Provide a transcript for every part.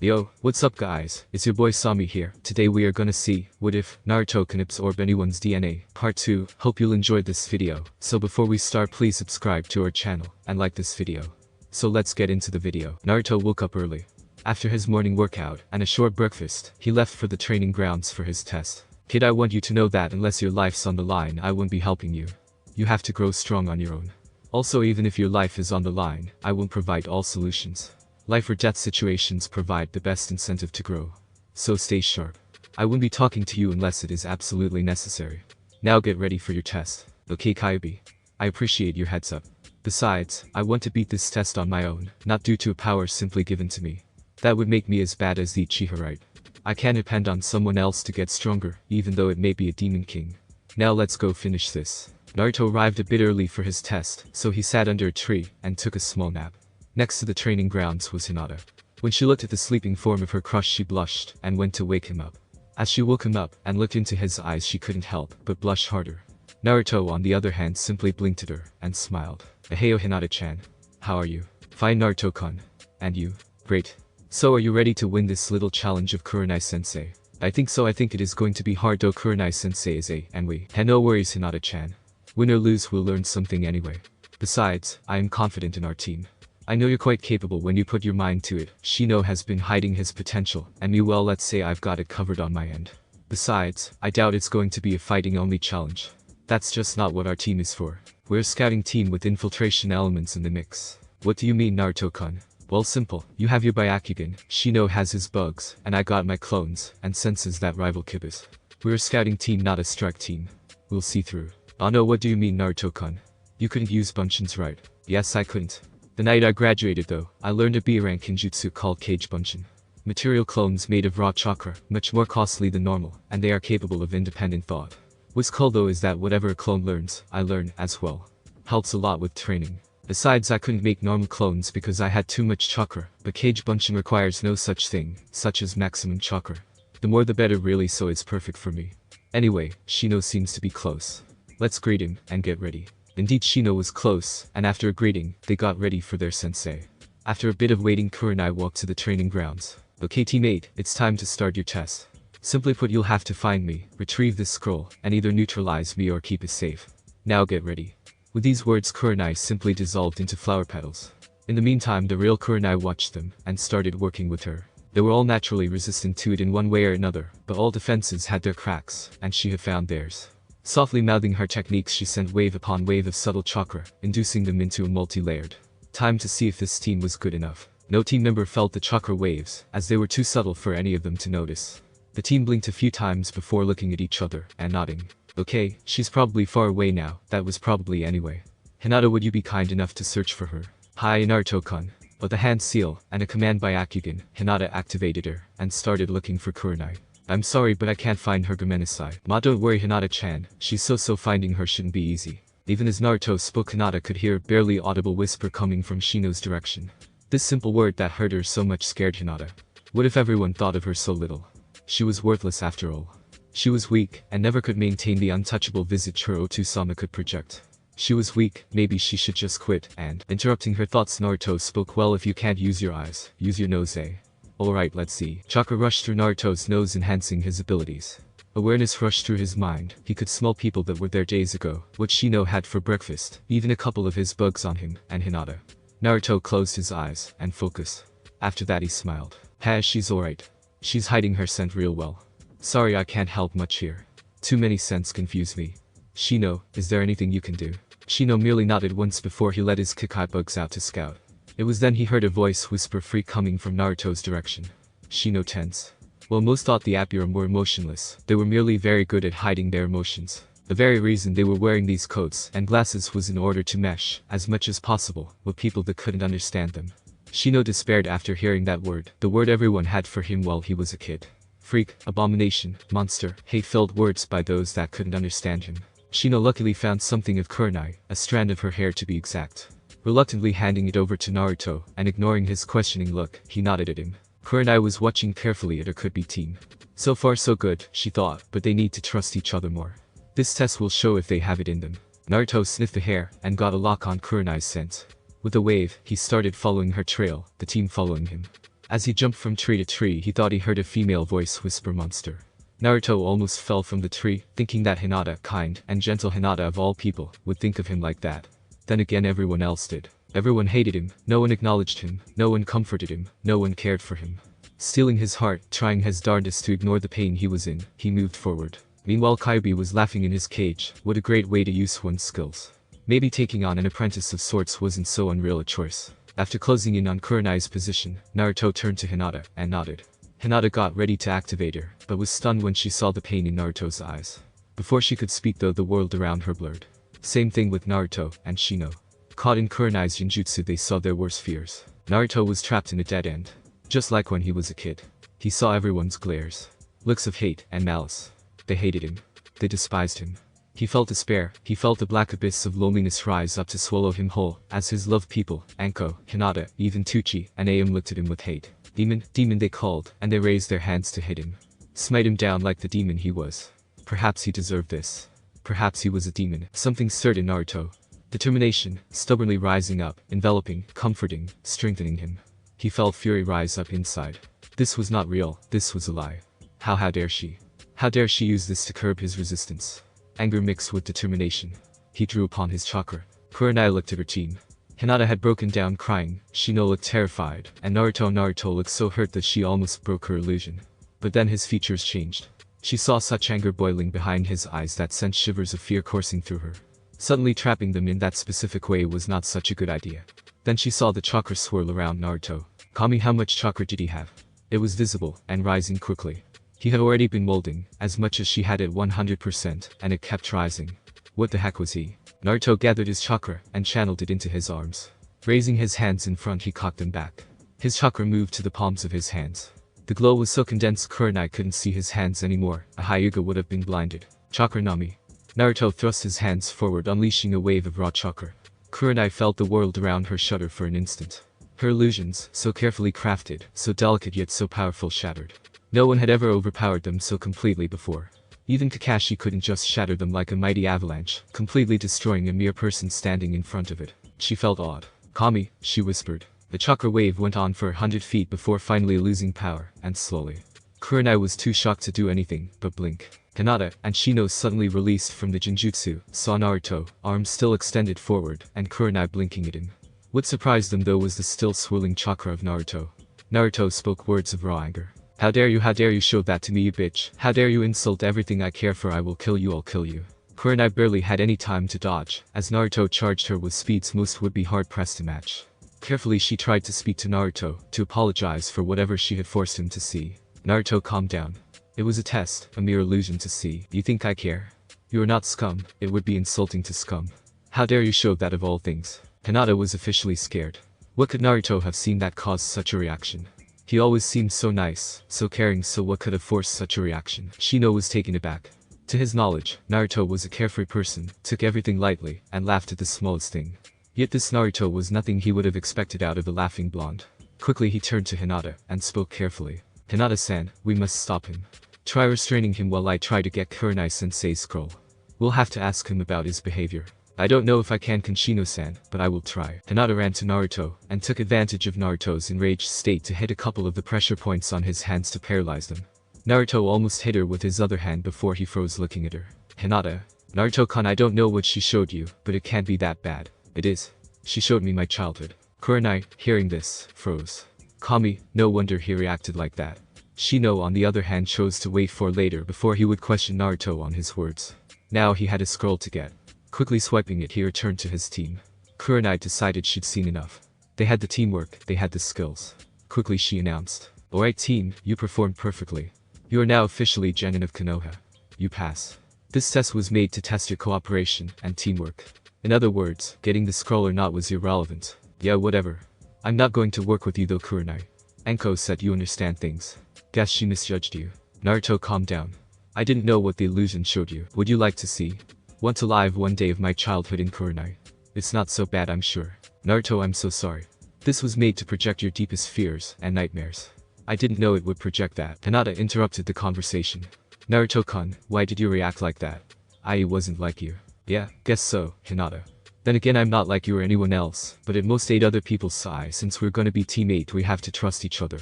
Yo, what's up guys, it's your boy Sami here. Today we are gonna see, what if Naruto can absorb anyone's DNA, part 2, hope you'll enjoy this video. So before we start please subscribe to our channel, and like this video. So let's get into the video. Naruto woke up early. After his morning workout, and a short breakfast, he left for the training grounds for his test. Kid, I want you to know that unless your life's on the line I won't be helping you. You have to grow strong on your own. Also, even if your life is on the line, I won't provide all solutions. Life or death situations provide the best incentive to grow. So stay sharp. I won't be talking to you unless it is absolutely necessary. Now get ready for your test. Okay Kyubi? I appreciate your heads up. Besides, I want to beat this test on my own, not due to a power simply given to me. That would make me as bad as the Uchiha, right? I can't depend on someone else to get stronger, even though it may be a demon king. Now let's go finish this. Naruto arrived a bit early for his test, so he sat under a tree and took a small nap. Next to the training grounds was Hinata. When she looked at the sleeping form of her crush she blushed and went to wake him up. As she woke him up and looked into his eyes she couldn't help but blush harder. Naruto on the other hand simply blinked at her and smiled. Heyo Hinata-chan. How are you? Fine Naruto-kun. And you? Great. So are you ready to win this little challenge of Kurenai-sensei? I think so. I think it is going to be hard though Kurenai-sensei is a and we. Hey, no worries Hinata-chan. Win or lose we'll learn something anyway. Besides, I am confident in our team. I know you're quite capable when you put your mind to it. Shino has been hiding his potential, and me, well, let's say I've got it covered on my end. Besides, I doubt it's going to be a fighting only challenge. That's just not what our team is for. We're a scouting team with infiltration elements in the mix. What do you mean Naruto-kun? Well, simple. You have your Byakugan, Shino has his bugs, and I got my clones, and senses that rival Kibas. We're a scouting team, not a strike team. We'll see through. Oh no, what do you mean Naruto-kun? You couldn't use Bunshin's, right? Yes, I couldn't. The night I graduated though, I learned a B-rank genjutsu called Kage Bunshin. Material clones made of raw chakra, much more costly than normal, and they are capable of independent thought. What's cool though is that whatever a clone learns, I learn as well. Helps a lot with training. Besides, I couldn't make normal clones because I had too much chakra, but Kage Bunshin requires no such thing, such as maximum chakra. The more the better really, so it's perfect for me. Anyway, Shino seems to be close. Let's greet him, and get ready. Indeed Shino was close, and after a greeting, they got ready for their sensei. After a bit of waiting Kurenai walked to the training grounds. Okay teammate, it's time to start your test. Simply put, you'll have to find me, retrieve this scroll, and either neutralize me or keep it safe. Now get ready. With these words Kurenai simply dissolved into flower petals. In the meantime the real Kurenai watched them, and started working with her. They were all naturally resistant to it in one way or another, but all defenses had their cracks, and she had found theirs. Softly mouthing her techniques she sent wave upon wave of subtle chakra, inducing them into a multi-layered. Time to see if this team was good enough. No team member felt the chakra waves, as they were too subtle for any of them to notice. The team blinked a few times before looking at each other, and nodding. Okay, she's probably far away now, that was probably anyway. Hinata, would you be kind enough to search for her? Hi Naruto-kun. With a hand seal, and a command Byakugan, Hinata activated her, and started looking for Kurenai. I'm sorry but I can't find her Gomenasai. Ma, don't worry Hinata-chan, she's so finding her shouldn't be easy. Even as Naruto spoke Hinata could hear a barely audible whisper coming from Shino's direction. This simple word that hurt her so much scared Hinata. What if everyone thought of her so little? She was worthless after all. She was weak, and never could maintain the untouchable visage her Otusama could project. She was weak, maybe she should just quit, and, interrupting her thoughts Naruto spoke, well, if you can't use your eyes, use your nose, eh? Alright, let's see. Chakra rushed through Naruto's nose, enhancing his abilities. Awareness rushed through his mind. He could smell people that were there days ago, what Shino had for breakfast, even a couple of his bugs on him, and Hinata. Naruto closed his eyes, and focused. After that he smiled. She's alright. She's hiding her scent real well. Sorry I can't help much here. Too many scents confuse me. Shino, is there anything you can do? Shino merely nodded once before he let his Kakai bugs out to scout. It was then he heard a voice whisper free coming from Naruto's direction. Shino tense. Well, most thought the Apuram were emotionless. They were merely very good at hiding their emotions. The very reason they were wearing these coats and glasses was in order to mesh, as much as possible, with people that couldn't understand them. Shino despaired after hearing that word, the word everyone had for him while he was a kid. Freak, abomination, monster, hate-filled words by those that couldn't understand him. Shino luckily found something of Kurenai, a strand of her hair to be exact. Reluctantly handing it over to Naruto, and ignoring his questioning look, he nodded at him. Kurenai was watching carefully at her could-be team. So far so good, she thought, but they need to trust each other more. This test will show if they have it in them. Naruto sniffed the hair, and got a lock on Kurenai's scent. With a wave, he started following her trail, the team following him. As he jumped from tree to tree, he thought he heard a female voice whisper monster. Naruto almost fell from the tree, thinking that Hinata, kind and gentle Hinata of all people, would think of him like that. Then again everyone else did. Everyone hated him, no one acknowledged him, no one comforted him, no one cared for him. Steeling his heart, trying his darndest to ignore the pain he was in, he moved forward. Meanwhile Kyuubi was laughing in his cage. What a great way to use one's skills. Maybe taking on an apprentice of sorts wasn't so unreal a choice. After closing in on Kurenai's position, Naruto turned to Hinata and nodded. Hinata got ready to activate her, but was stunned when she saw the pain in Naruto's eyes. Before she could speak though, the world around her blurred. Same thing with Naruto and Shino. Caught in Kurenai's genjutsu, they saw their worst fears. Naruto was trapped in a dead end. Just like when he was a kid. He saw everyone's glares. Looks of hate and malice. They hated him. They despised him. He felt despair. He felt the black abyss of loneliness rise up to swallow him whole, as his loved people, Anko, Hinata, even Tucci, and Aim looked at him with hate. Demon, demon they called, and they raised their hands to hit him. Smite him down like the demon he was. Perhaps he deserved this. Perhaps he was a demon. Something stirred in Naruto. Determination, stubbornly rising up, enveloping, comforting, strengthening him. He felt fury rise up inside. This was not real, this was a lie. How dare she? How dare she use this to curb his resistance? Anger mixed with determination. He drew upon his chakra. Kurenai looked at her team. Hinata had broken down crying, Shino looked terrified, and Naruto looked so hurt that she almost broke her illusion. But then his features changed. She saw such anger boiling behind his eyes that sent shivers of fear coursing through her. Suddenly trapping them in that specific way was not such a good idea. Then she saw the chakra swirl around Naruto. Kami, how much chakra did he have? It was visible, and rising quickly. He had already been molding, as much as she had at 100%, and it kept rising. What the heck was he? Naruto gathered his chakra, and channeled it into his arms. Raising his hands in front, he cocked them back. His chakra moved to the palms of his hands. The glow was so condensed Kurenai couldn't see his hands anymore. A Hyuga would have been blinded. Chakra Nami. Naruto thrust his hands forward, unleashing a wave of raw chakra. Kurenai felt the world around her shudder for an instant. Her illusions, so carefully crafted, so delicate yet so powerful, shattered. No one had ever overpowered them so completely before. Even Kakashi couldn't just shatter them like a mighty avalanche, completely destroying a mere person standing in front of it. She felt awed. Kami, she whispered. The chakra wave went on for 100 feet before finally losing power, and slowly. Kurenai was too shocked to do anything but blink. Hinata and Shino suddenly released from the genjutsu, saw Naruto, arms still extended forward, and Kurenai blinking at him. What surprised them though was the still swirling chakra of Naruto. Naruto spoke words of raw anger. How dare you show that to me, you bitch. How dare you insult everything I care for, I will kill you, I'll kill you. Kurenai barely had any time to dodge, as Naruto charged her with speeds most would be hard-pressed to match. Carefully she tried to speak to Naruto, to apologize for whatever she had forced him to see. Naruto calmed down. It was a test, a mere illusion to see. You think I care? You are not scum, it would be insulting to scum. How dare you show that of all things? Hinata was officially scared. What could Naruto have seen that caused such a reaction? He always seemed so nice, so caring, so what could have forced such a reaction? Shino was taken aback. To his knowledge, Naruto was a carefree person, took everything lightly, and laughed at the smallest thing. Yet this Naruto was nothing he would have expected out of a laughing blonde. Quickly he turned to Hinata, and spoke carefully. Hinata-san, we must stop him. Try restraining him while I try to get Kurenai Sensei's scroll. We'll have to ask him about his behavior. I don't know if I can, Kanshino-san, but I will try. Hinata ran to Naruto, and took advantage of Naruto's enraged state to hit a couple of the pressure points on his hands to paralyze them. Naruto almost hit her with his other hand before he froze looking at her. Hinata. Naruto-kun, I don't know what she showed you, but it can't be that bad. It is. She showed me my childhood. Kurenai, hearing this, froze. Kami, no wonder he reacted like that. Shino on the other hand chose to wait for later before he would question Naruto on his words. Now he had a scroll to get. Quickly swiping it, he returned to his team. Kurenai decided she'd seen enough. They had the teamwork, they had the skills. Quickly she announced. Alright team, you performed perfectly. You are now officially Genin of Konoha. You pass. This test was made to test your cooperation and teamwork. In other words, getting the scroll or not was irrelevant. Yeah, whatever. I'm not going to work with you though, Kurenai. Anko said you understand things. Guess she misjudged you. Naruto, calm down. I didn't know what the illusion showed you. Would you like to see? Want to live one day of my childhood in Kurenai? It's not so bad, I'm sure. Naruto, I'm so sorry. This was made to project your deepest fears and nightmares. I didn't know it would project that. Hinata interrupted the conversation. Naruto-kun, why did you react like that? I wasn't like you. Yeah, guess so, Hinata. Then again, I'm not like you or anyone else, but at most 8 other people's size. Since we're gonna be teammate, we have to trust each other.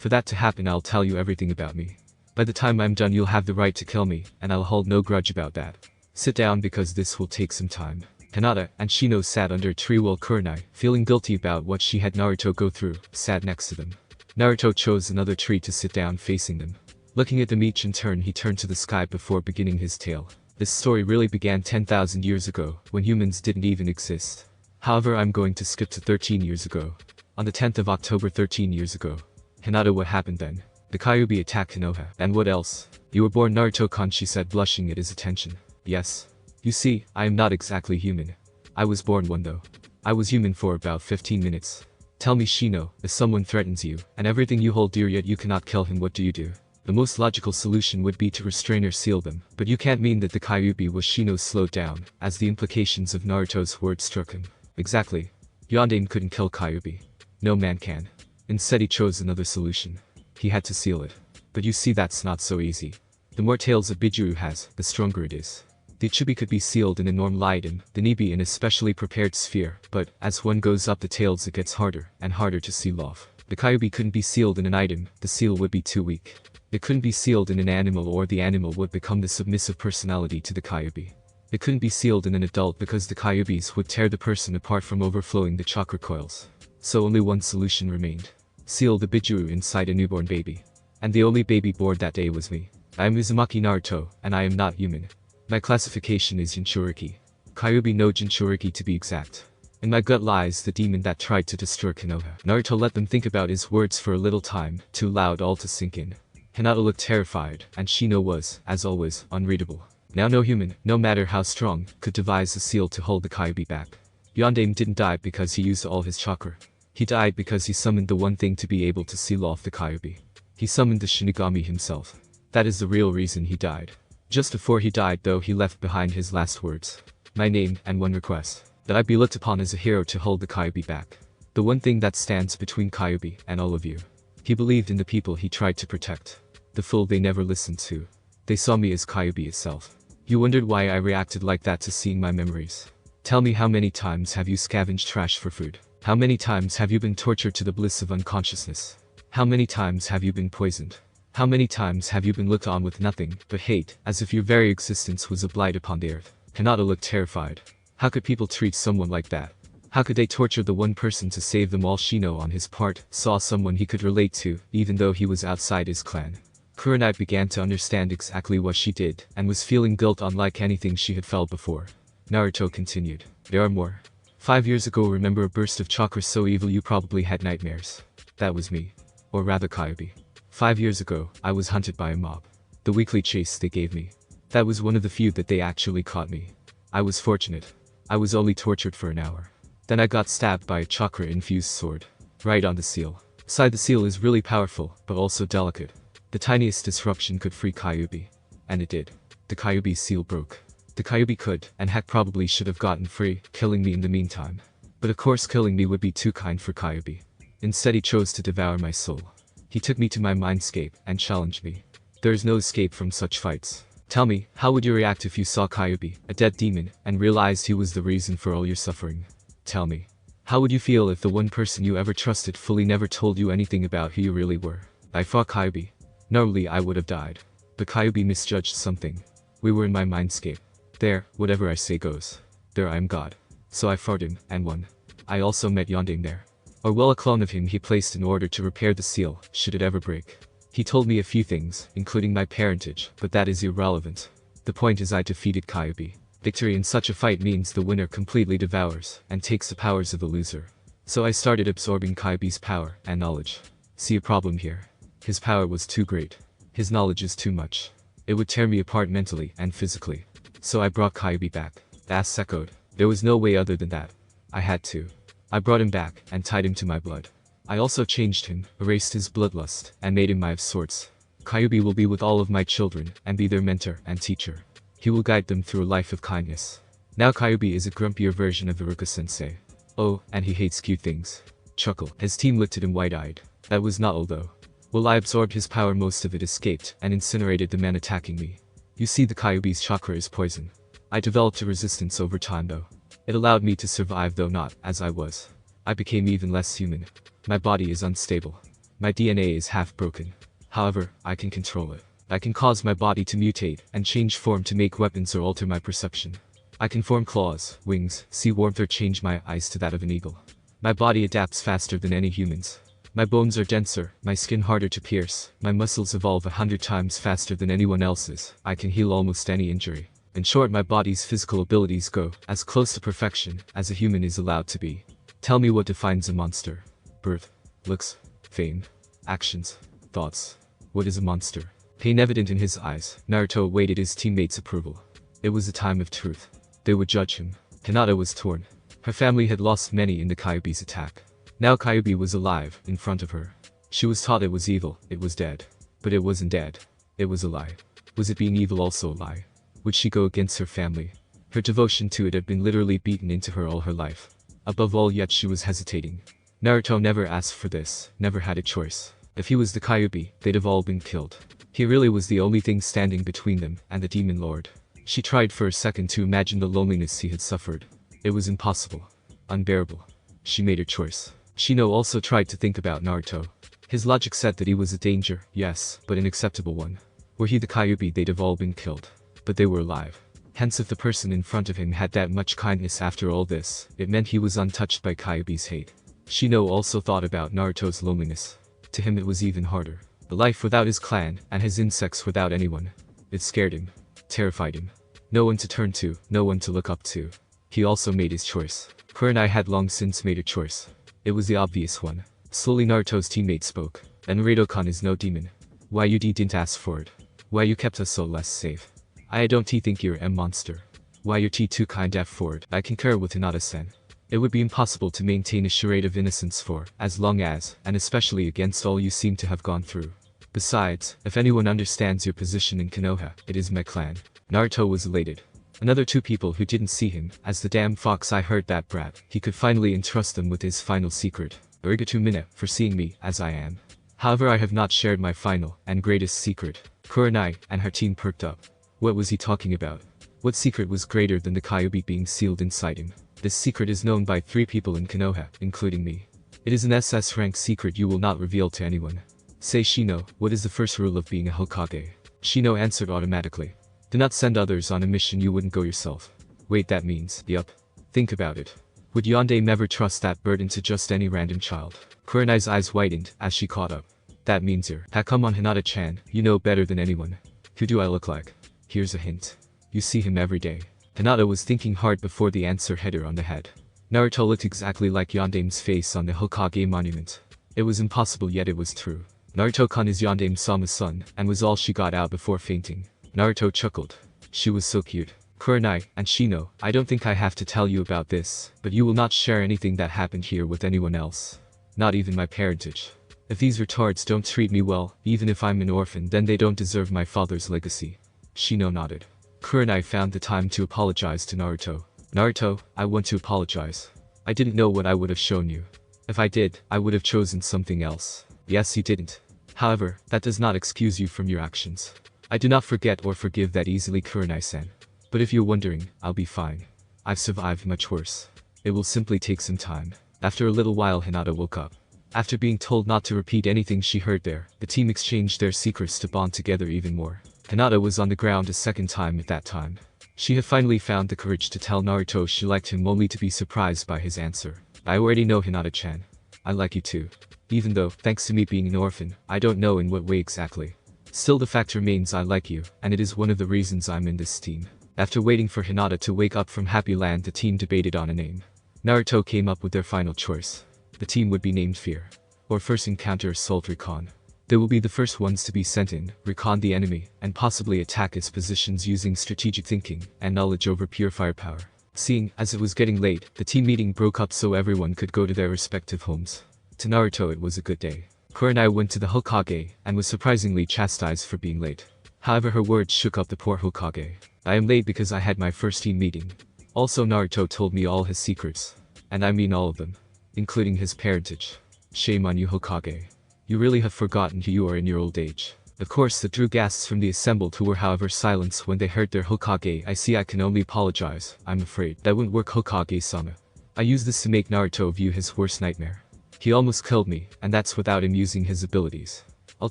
For that to happen, I'll tell you everything about me. By the time I'm done, you'll have the right to kill me, and I'll hold no grudge about that. Sit down because this will take some time. Hinata and Shino sat under a tree while Kurenai, feeling guilty about what she had Naruto go through, sat next to them. Naruto chose another tree to sit down facing them. Looking at them each in turn, he turned to the sky before beginning his tale. This story really began 10,000 years ago, when humans didn't even exist. However, I'm going to skip to 13 years ago. On the 10th of October 13 years ago. Hinata, what happened then? The Kyuubi attacked Konoha. And what else? You were born Naruto-kun, she said, blushing at his attention. Yes. You see, I am not exactly human. I was born one though. I was human for about 15 minutes. Tell me, Shino, if someone threatens you, and everything you hold dear yet you cannot kill him, what do you do? The most logical solution would be to restrain or seal them, but you can't mean that the Kyuubi was Shino slowed down, as the implications of Naruto's words struck him. Exactly. Yondaime couldn't kill Kyuubi. No man can. Instead he chose another solution. He had to seal it. But you see, that's not so easy. The more tails a Bijuu has, the stronger it is. The Ichibi could be sealed in a normal item, the Nibi in a specially prepared sphere, but as one goes up the tails it gets harder and harder to seal off. The Kyuubi couldn't be sealed in an item, the seal would be too weak. It couldn't be sealed in an animal, or the animal would become the submissive personality to the Kyuubi. It couldn't be sealed in an adult because the Kyuubis would tear the person apart from overflowing the chakra coils. So only one solution remained. Seal the Bijuu inside a newborn baby. And the only baby born that day was me. I am Uzumaki Naruto, and I am not human. My classification is Jinchuriki. Kyuubi no Jinchuriki to be exact. In my gut lies the demon that tried to destroy Konoha. Naruto let them think about his words for a little time, too loud all to sink in. Hinata looked terrified, and Shino was, as always, unreadable. Now no human, no matter how strong, could devise a seal to hold the Kyuubi back. Yondaime didn't die because he used all his chakra. He died because he summoned the one thing to be able to seal off the Kyuubi. He summoned the Shinigami himself. That is the real reason he died. Just before he died though, he left behind his last words. My name, and one request. That I be looked upon as a hero to hold the Kyuubi back. The one thing that stands between Kyuubi and all of you. He believed in the people he tried to protect. The fool they never listened to. They saw me as Kyuubi itself. You wondered why I reacted like that to seeing my memories. Tell me, how many times have you scavenged trash for food? How many times have you been tortured to the bliss of unconsciousness? How many times have you been poisoned? How many times have you been looked on with nothing but hate, as if your very existence was a blight upon the earth? Hinata looked terrified. How could people treat someone like that? How could they torture the one person to save them all? Shino on his part saw someone he could relate to, even though he was outside his clan. Kurenai began to understand exactly what she did, and was feeling guilt unlike anything she had felt before. Naruto continued. There are more. 5 years ago, remember a burst of chakra so evil you probably had nightmares. That was me. Or rather Kyuubi. 5 years ago, I was hunted by a mob. The weekly chase they gave me. That was one of the few that they actually caught me. I was fortunate. I was only tortured for an hour. Then I got stabbed by a chakra-infused sword. Right on the seal. Inside the seal is really powerful, but also delicate. The tiniest disruption could free Kyuubi. And it did. The Kyuubi's seal broke. The Kyuubi could, and heck probably should have gotten free, killing me in the meantime. But of course killing me would be too kind for Kyuubi. Instead he chose to devour my soul. He took me to my mindscape, and challenged me. There is no escape from such fights. Tell me, how would you react if you saw Kyuubi, a dead demon, and realized he was the reason for all your suffering? Tell me. How would you feel if the one person you ever trusted fully never told you anything about who you really were? I fought Kyuubi. Normally I would have died. But Kyuubi misjudged something. We were in my mindscape. There, whatever I say goes. There I am God. So I fought him, and won. I also met Yondaime there. Or well, a clone of him he placed in order to repair the seal, should it ever break. He told me a few things, including my parentage, but that is irrelevant. The point is I defeated Kyuubi. Victory in such a fight means the winner completely devours, and takes the powers of the loser. So I started absorbing Kyuubi's power, and knowledge. See a problem here. His power was too great. His knowledge is too much. It would tear me apart mentally and physically. So I brought Kyuubi back. Asks echoed. There was no way other than that. I had to. I brought him back, and tied him to my blood. I also changed him, erased his bloodlust, and made him my of sorts. Kyuubi will be with all of my children, and be their mentor and teacher. He will guide them through a life of kindness. Now Kyuubi is a grumpier version of Iruka sensei. Oh, and he hates cute things. Chuckle. His team looked at him wide-eyed. That was not all though. Well, I absorbed his power, most of it escaped, and incinerated the man attacking me. You see, the Kyuubi's chakra is poison. I developed a resistance over time though. It allowed me to survive, though not as I was. I became even less human. My body is unstable. My DNA is half broken. However, I can control it. I can cause my body to mutate and change form to make weapons or alter my perception. I can form claws, wings, see warmth or change my eyes to that of an eagle. My body adapts faster than any human's. My bones are denser, my skin harder to pierce, my muscles evolve 100 times faster than anyone else's. I can heal almost any injury. In short, my body's physical abilities go as close to perfection as a human is allowed to be. Tell me what defines a monster. Birth, looks, fame, actions, thoughts. What is a monster? Pain evident in his eyes, Naruto awaited his teammates' approval. It was a time of truth. They would judge him. Hinata was torn. Her family had lost many in the Kyuubi's attack. Now Kyuubi was alive, in front of her. She was taught it was evil, it was dead. But it wasn't dead. It was a lie. Was it being evil also a lie? Would she go against her family? Her devotion to it had been literally beaten into her all her life. Above all, yet she was hesitating. Naruto never asked for this, never had a choice. If he was the Kyuubi, they'd have all been killed. He really was the only thing standing between them and the Demon Lord. She tried for a second to imagine the loneliness he had suffered. It was impossible. Unbearable. She made her choice. Shino also tried to think about Naruto. His logic said that he was a danger, yes, but an acceptable one. Were he the Kyuubi, they'd have all been killed. But they were alive. Hence, if the person in front of him had that much kindness after all this, it meant he was untouched by Kyuubi's hate. Shino also thought about Naruto's loneliness. To him it was even harder. A life without his clan, and his insects without anyone. It scared him. Terrified him. No one to turn to, no one to look up to. He also made his choice. Kurenai had long since made a choice. It was the obvious one. Slowly Naruto's teammate spoke. And Naruto-kun is no demon. Why you didn't ask for it? Why you kept us so less safe? I don't think you're a monster. Why you're too kind for it? I concur with Hinata-sen. It would be impossible to maintain a charade of innocence for as long as, and especially against all you seem to have gone through. Besides, if anyone understands your position in Konoha, it is my clan. Naruto was elated. Another two people who didn't see him, as the damn fox I heard that brat, he could finally entrust them with his final secret. Arigato Mina, for seeing me as I am. However, I have not shared my final and greatest secret. Kurenai and her team perked up. What was he talking about? What secret was greater than the Kyuubi being sealed inside him? This secret is known by 3 people in Konoha, including me. It is an SS rank secret you will not reveal to anyone. Say Shino, what is the first rule of being a Hokage? Shino answered automatically. Do not send others on a mission you wouldn't go yourself. Wait, that means, yup. Think about it. Would Yonde never trust that burden to just any random child? Kurenai's eyes widened as she caught up. That means you're. Come on Hinata-chan, you know better than anyone. Who do I look like? Here's a hint. You see him every day. Hinata was thinking hard before the answer hit her on the head. Naruto looked exactly like Yondame's face on the Hokage monument. It was impossible, yet it was true. Naruto-kun is Yondame Sama's son, and was all she got out before fainting. Naruto chuckled. She was so cute. Kurenai and Shino, I don't think I have to tell you about this, but you will not share anything that happened here with anyone else. Not even my parentage. If these retards don't treat me well, even if I'm an orphan, then they don't deserve my father's legacy. Shino nodded. Kurenai found the time to apologize to Naruto. Naruto, I want to apologize. I didn't know what I would have shown you. If I did, I would have chosen something else. Yes, you didn't. However, that does not excuse you from your actions. I do not forget or forgive that easily, Kurenai-san. But if you're wondering, I'll be fine. I've survived much worse. It will simply take some time. After a little while, Hinata woke up. After being told not to repeat anything she heard there, the team exchanged their secrets to bond together even more. Hinata was on the ground a second time at that time. She had finally found the courage to tell Naruto she liked him, only to be surprised by his answer. I already know, Hinata-chan. I like you too. Even though, thanks to me being an orphan, I don't know in what way exactly. Still, the fact remains I like you, and it is one of the reasons I'm in this team. After waiting for Hinata to wake up from Happy Land, the team debated on a name. Naruto came up with their final choice. The team would be named Fear. Or First Encounter Assault Recon. They will be the first ones to be sent in, recon the enemy, and possibly attack its positions using strategic thinking and knowledge over pure firepower. Seeing as it was getting late, the team meeting broke up so everyone could go to their respective homes. To Naruto it was a good day. Kurenai went to the Hokage and was surprisingly chastised for being late. However, her words shook up the poor Hokage. I am late because I had my first team meeting. Also, Naruto told me all his secrets. And I mean all of them. Including his parentage. Shame on you, Hokage. You really have forgotten who you are in your old age. Of course, the drew gasps from the assembled, who were however silenced when they heard their Hokage. I can only apologize. I'm afraid that wouldn't work, Hokage-sama. I use this to make Naruto view his worst nightmare. He almost killed me, and that's without him using his abilities. I'll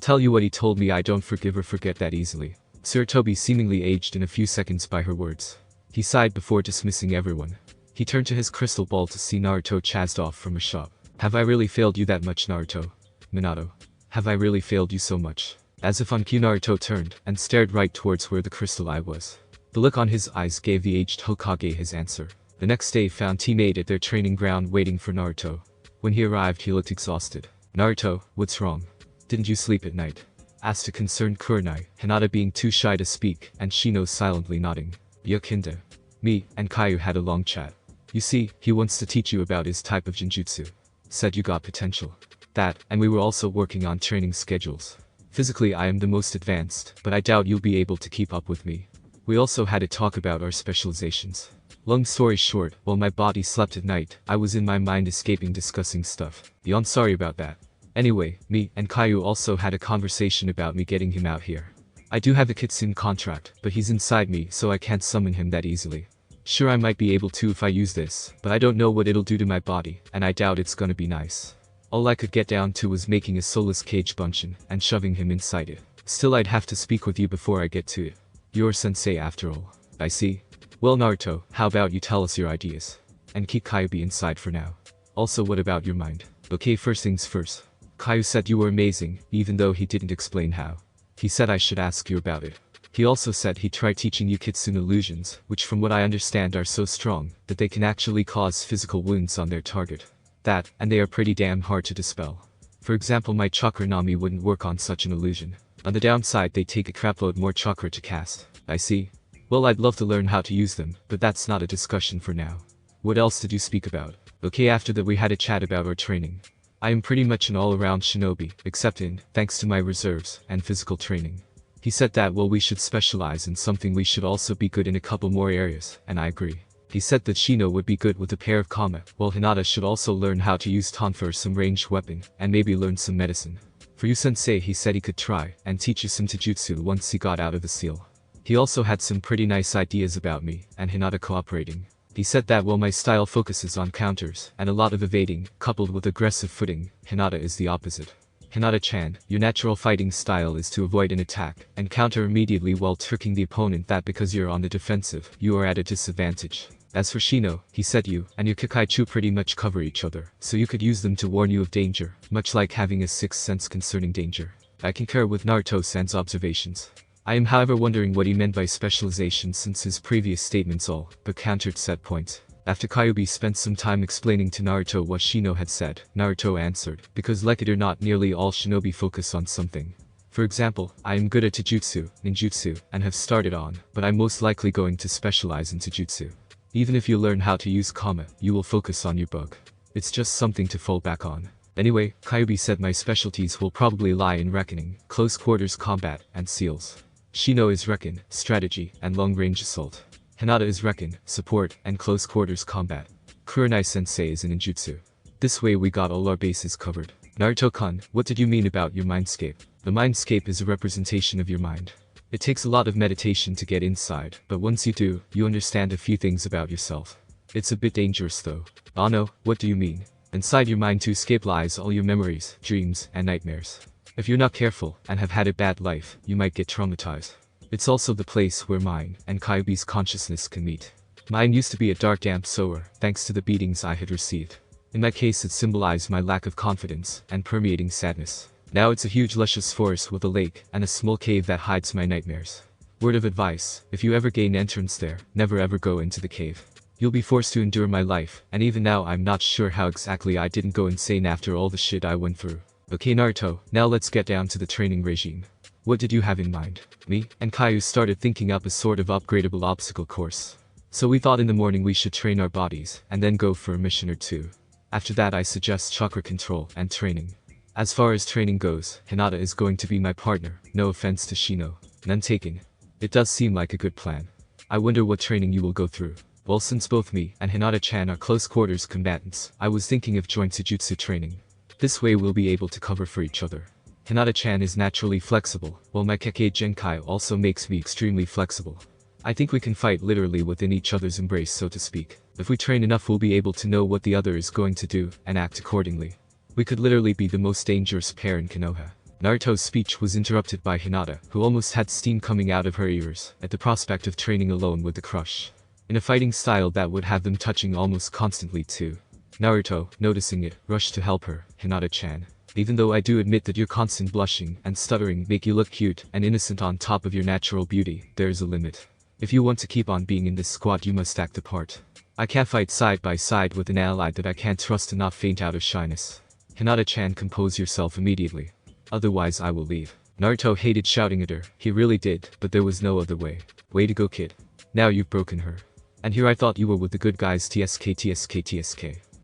tell you what he told me. I don't forgive or forget that easily. Sarutobi seemingly aged in a few seconds by her words. He sighed before dismissing everyone. He turned to his crystal ball to see Naruto chased off from a shop. Have I really failed you that much, Naruto? Minato. Have I really failed you so much? As if on cue, Naruto turned and stared right towards where the crystal eye was. The look on his eyes gave the aged Hokage his answer. The next day found teammate at their training ground waiting for Naruto. When he arrived, he looked exhausted. Naruto, what's wrong? Didn't you sleep at night? Asked a concerned Kurenai, Hinata being too shy to speak, and Shino silently nodding. Yakinda. Me and Caillou had a long chat. You see, he wants to teach you about his type of genjutsu. Said you got potential. That, and we were also working on training schedules. Physically I am the most advanced, but I doubt you'll be able to keep up with me. We also had a talk about our specializations. Long story short, while my body slept at night, I was in my mind escaping discussing stuff. Yawn, sorry about that. Anyway, me and Caillou also had a conversation about me getting him out here. I do have a Kitsune contract, but he's inside me so I can't summon him that easily. Sure, I might be able to if I use this, but I don't know what it'll do to my body, and I doubt it's gonna be nice. All I could get down to was making a soulless cage bunchin and shoving him inside it. Still, I'd have to speak with you before I get to it. You're sensei after all. I see. Well, Naruto, how about you tell us your ideas? And keep Kyuubi inside for now. Also, what about your mind? Okay, first things first. Caillou said you were amazing, even though he didn't explain how. He said I should ask you about it. He also said he tried teaching you Kitsune illusions, which from what I understand are so strong, that they can actually cause physical wounds on their target. That, and they are pretty damn hard to dispel. For example, my chakra Nami wouldn't work on such an illusion. On the downside, they take a crapload more chakra to cast. I see. Well, I'd love to learn how to use them, but that's not a discussion for now. What else did you speak about? Okay, after that we had a chat about our training. I am pretty much an all-around shinobi, except in, thanks to my reserves, and physical training. He said that well we should specialize in something, we should also be good in a couple more areas, and I agree. He said that Shino would be good with a pair of kama, while Hinata should also learn how to use tonfa or some ranged weapon, and maybe learn some medicine. For you sensei, he said he could try, and teach you some taijutsu once he got out of the seal. He also had some pretty nice ideas about me, and Hinata cooperating. He said that while my style focuses on counters, and a lot of evading, coupled with aggressive footing, Hinata is the opposite. Hinata-chan, your natural fighting style is to avoid an attack, and counter immediately while tricking the opponent that because you're on the defensive, you are at a disadvantage. As for Shino, he said you and your Kakaichu pretty much cover each other, so you could use them to warn you of danger, much like having a sixth sense concerning danger. I concur with Naruto-san's observations. I am however wondering what he meant by specialization, since his previous statements all but countered said points. After Kyuubi spent some time explaining to Naruto what Shino had said, Naruto answered, because like it or not nearly all shinobi focus on something. For example, I am good at taijutsu, ninjutsu, and have started on, but I'm most likely going to specialize in taijutsu. Even if you learn how to use kama, you will focus on your bug. It's just something to fall back on. Anyway, Kyuubi said my specialties will probably lie in reckoning, close quarters combat, and seals. Shino is Reckon, strategy, and long-range assault. Hinata is Reckon, support, and close quarters combat. Kurenai sensei is in ninjutsu. This way we got all our bases covered. Naruto-kun, what did you mean about your mindscape? The mindscape is a representation of your mind. It takes a lot of meditation to get inside, but once you do, you understand a few things about yourself. It's a bit dangerous though. Oh no, what do you mean? Inside your mind to escape lies all your memories, dreams, and nightmares. If you're not careful, and have had a bad life, you might get traumatized. It's also the place where mine and Kyuubi's consciousness can meet. Mine used to be a dark damp sower, thanks to the beatings I had received. In my case it symbolized my lack of confidence, and permeating sadness. Now it's a huge luscious forest with a lake, and a small cave that hides my nightmares. Word of advice, if you ever gain entrance there, never ever go into the cave. You'll be forced to endure my life, and even now I'm not sure how exactly I didn't go insane after all the shit I went through. Okay Naruto, now let's get down to the training regime. What did you have in mind? Me and Caillou started thinking up a sort of upgradable obstacle course. So we thought in the morning we should train our bodies, and then go for a mission or two. After that I suggest chakra control and training. As far as training goes, Hinata is going to be my partner, no offense to Shino. None taken. It does seem like a good plan. I wonder what training you will go through. Well, since both me and Hinata-chan are close quarters combatants, I was thinking of joint taijutsu training. This way we'll be able to cover for each other. Hinata-chan is naturally flexible, while my Kekkei Genkai also makes me extremely flexible. I think we can fight literally within each other's embrace, so to speak. If we train enough we'll be able to know what the other is going to do, and act accordingly. We could literally be the most dangerous pair in Konoha. Naruto's speech was interrupted by Hinata, who almost had steam coming out of her ears at the prospect of training alone with the crush. In a fighting style that would have them touching almost constantly too. Naruto, noticing it, rushed to help her. Hinata-chan. Even though I do admit that your constant blushing and stuttering make you look cute and innocent on top of your natural beauty, there is a limit. If you want to keep on being in this squad, you must act the part. I can't fight side by side with an ally that I can't trust to not faint out of shyness. Hinata-chan, compose yourself immediately. Otherwise I will leave. Naruto hated shouting at her, he really did, but there was no other way. Way to go, kid. Now you've broken her. And here I thought you were with the good guys. TSK.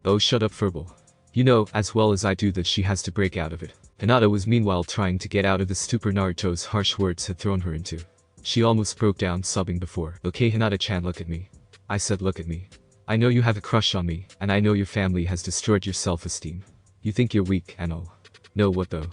Oh, shut up, Furball. You know as well as I do that she has to break out of it. Hinata was meanwhile trying to get out of the stupor Naruto's harsh words had thrown her into. She almost broke down sobbing before. Okay, Hinata-chan, look at me. I said look at me. I know you have a crush on me, and I know your family has destroyed your self-esteem. You think you're weak and all. No, what though?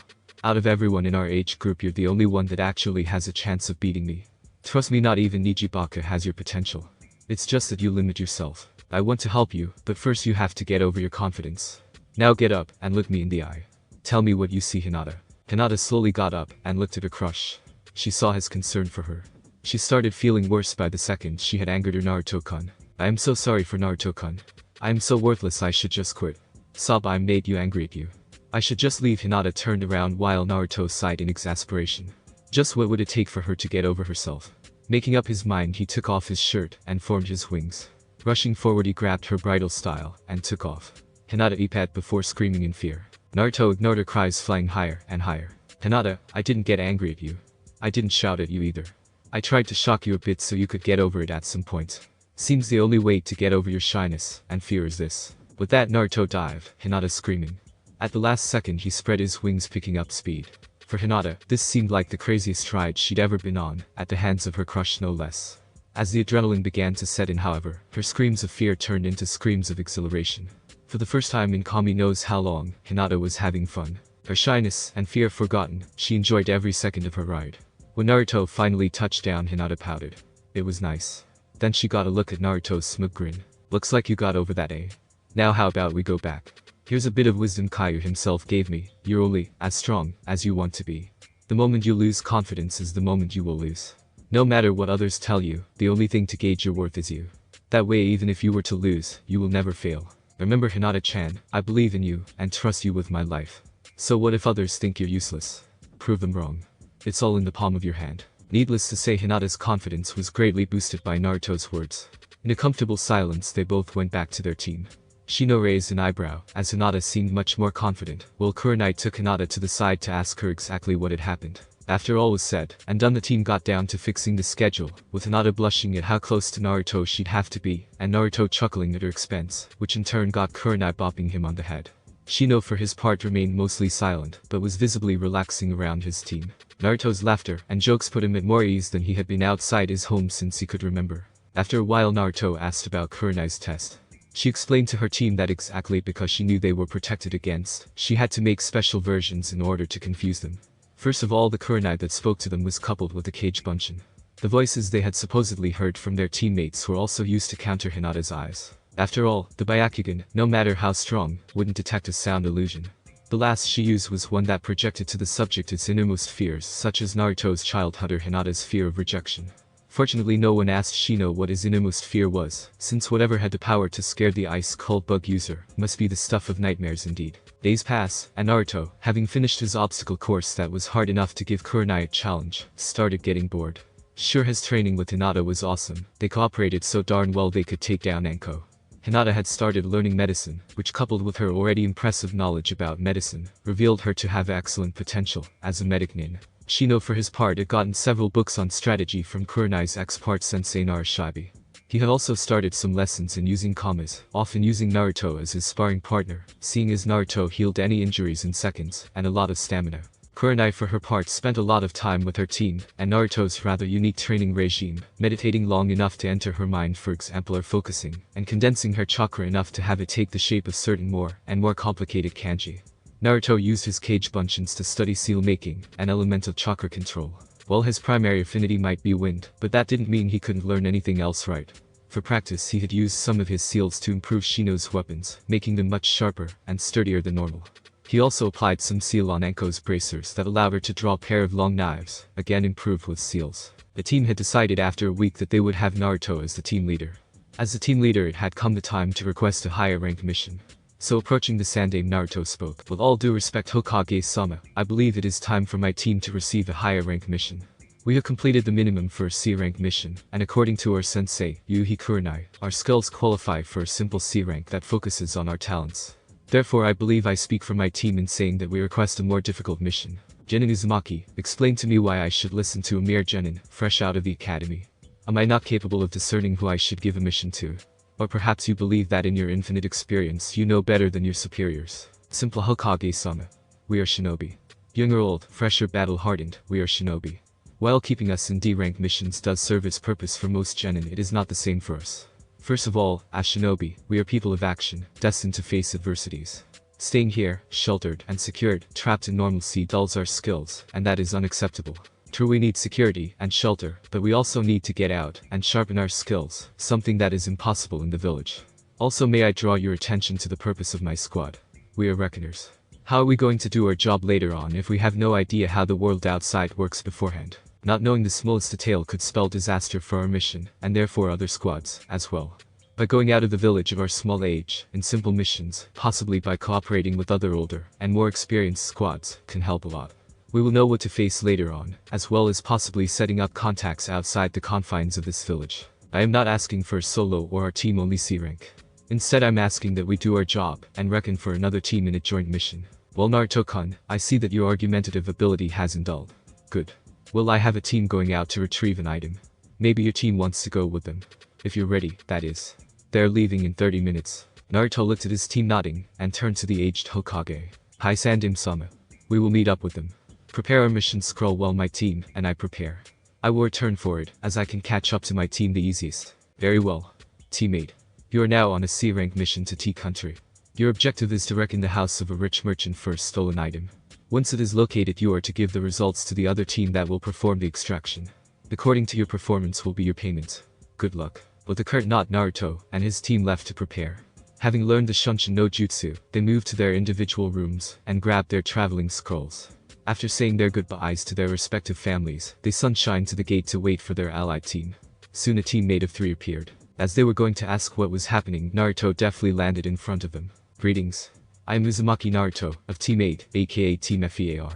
Out of everyone in our age group, you're the only one that actually has a chance of beating me. Trust me, not even Nijibaka has your potential. It's just that you limit yourself. I want to help you, but first you have to get over your confidence. Now get up and look me in the eye. Tell me what you see, Hinata. Hinata slowly got up and looked at her crush. She saw his concern for her. She started feeling worse by the second she had angered her. Naruto-kun. I am so sorry for Naruto-kun. I am so worthless, I should just quit. Sob, I made you angry at you. I should just leave. Hinata turned around while Naruto sighed in exasperation. Just what would it take for her to get over herself? Making up his mind, he took off his shirt and formed his wings. Rushing forward, he grabbed her bridal style and took off. Hinata ipat before screaming in fear. Naruto ignored her cries, flying higher and higher. Hinata, I didn't get angry at you. I didn't shout at you either. I tried to shock you a bit so you could get over it at some point. Seems the only way to get over your shyness and fear is this. With that, Naruto dived, Hinata screaming. At the last second, he spread his wings, picking up speed. For Hinata, this seemed like the craziest ride she'd ever been on, at the hands of her crush no less. As the adrenaline began to set in, however, her screams of fear turned into screams of exhilaration. For the first time in Kami knows how long, Hinata was having fun. Her shyness and fear forgotten, she enjoyed every second of her ride. When Naruto finally touched down, Hinata pouted. It was nice. Then she got a look at Naruto's smug grin. Looks like you got over that, eh? Now how about we go back? Here's a bit of wisdom Kaiju himself gave me. You're only as strong as you want to be. The moment you lose confidence is the moment you will lose. No matter what others tell you, the only thing to gauge your worth is you. That way, even if you were to lose, you will never fail. Remember, Hinata-chan, I believe in you and trust you with my life. So what if others think you're useless? Prove them wrong. It's all in the palm of your hand. Needless to say, Hinata's confidence was greatly boosted by Naruto's words. In a comfortable silence, they both went back to their team. Shino raised an eyebrow, as Hinata seemed much more confident, while Kurenai took Hinata to the side to ask her exactly what had happened. After all was said and done, the team got down to fixing the schedule, with Hinata blushing at how close to Naruto she'd have to be, and Naruto chuckling at her expense, which in turn got Kurenai bopping him on the head. Shino for his part remained mostly silent, but was visibly relaxing around his team. Naruto's laughter and jokes put him at more ease than he had been outside his home since he could remember. After a while, Naruto asked about Kurenai's test. She explained to her team that exactly because she knew they were protected against, she had to make special versions in order to confuse them. First of all, the Kurenai that spoke to them was coupled with a cage bunshin. The voices they had supposedly heard from their teammates were also used to counter Hinata's eyes. After all, the Byakugan, no matter how strong, wouldn't detect a sound illusion. The last she used was one that projected to the subject its innermost fears, such as Naruto's childhood or Hinata's fear of rejection. Fortunately, no one asked Shino what his innermost fear was, since whatever had the power to scare the ice-cold bug user must be the stuff of nightmares indeed. Days pass, and Naruto, having finished his obstacle course that was hard enough to give Kurenai a challenge, started getting bored. Sure, his training with Hinata was awesome. They cooperated so darn well they could take down Anko. Hinata had started learning medicine, which coupled with her already impressive knowledge about medicine, revealed her to have excellent potential as a medic nin. Shino for his part had gotten several books on strategy from Kurenai's ex-part sensei Narushibi. He had also started some lessons in using kamas, often using Naruto as his sparring partner, seeing as Naruto healed any injuries in seconds, and a lot of stamina. Kurenai for her part spent a lot of time with her team, and Naruto's rather unique training regime, meditating long enough to enter her mind, for example, or focusing, and condensing her chakra enough to have it take the shape of certain more and more complicated kanji. Naruto used his cage bunshins to study seal making and elemental chakra control. Well, his primary affinity might be wind, but that didn't mean he couldn't learn anything else, right? For practice, he had used some of his seals to improve Shino's weapons, making them much sharper and sturdier than normal. He also applied some seal on Anko's bracers that allowed her to draw a pair of long knives, again improved with seals. The team had decided after a week that they would have Naruto as the team leader. As the team leader, it had come the time to request a higher rank mission. So approaching the Sandame, Naruto spoke. With all due respect, Hokage-sama, I believe it is time for my team to receive a higher rank mission. We have completed the minimum for a C rank mission, and according to our sensei, Yuhi Kurenai, our skills qualify for a simple C rank that focuses on our talents. Therefore I believe I speak for my team in saying that we request a more difficult mission. Genin Uzumaki, explain to me why I should listen to a mere genin, fresh out of the academy. Am I not capable of discerning who I should give a mission to? Or perhaps you believe that in your infinite experience you know better than your superiors. Simple Hokage-sama. We are shinobi. Young or old, fresh or battle-hardened, we are shinobi. While keeping us in D-rank missions does serve its purpose for most genin, it is not the same for us. First of all, as shinobi, we are people of action, destined to face adversities. Staying here, sheltered and secured, trapped in normalcy dulls our skills, and that is unacceptable. True, we need security and shelter, but we also need to get out and sharpen our skills, something that is impossible in the village. Also, may I draw your attention to the purpose of my squad. We are reckoners. How are we going to do our job later on if we have no idea how the world outside works beforehand? Not knowing the smallest detail could spell disaster for our mission, and therefore other squads, as well. By going out of the village of our small age, in simple missions, possibly by cooperating with other older and more experienced squads, can help a lot. We will know what to face later on, as well as possibly setting up contacts outside the confines of this village. I am not asking for a solo or our team only C rank. Instead, I'm asking that we do our job and reckon for another team in a joint mission. Well, Naruto-kun, I see that your argumentative ability hasn't dulled. Good. Well, I have a team going out to retrieve an item. Maybe your team wants to go with them. If you're ready, that is. They're leaving in 30 minutes. Naruto looked at his team nodding, and turned to the aged Hokage. Hi Sandame-sama. We will meet up with them. Prepare our mission scroll while my team and I prepare. I will return for it, as I can catch up to my team the easiest. Very well. Teammate. You are now on a C-rank mission to T-Country. Your objective is to wreck in the house of a rich merchant for a stolen item. Once it is located, you are to give the results to the other team that will perform the extraction. According to your performance will be your payment. Good luck. With the current not Naruto and his team left to prepare. Having learned the Shunshin no Jutsu, they moved to their individual rooms and grabbed their traveling scrolls. After saying their goodbyes to their respective families, they sunshined to the gate to wait for their allied team. Soon a teammate of 3 appeared. As they were going to ask what was happening, Naruto deftly landed in front of them. Greetings. I am Uzumaki Naruto, of Team 8, aka Team FEAR.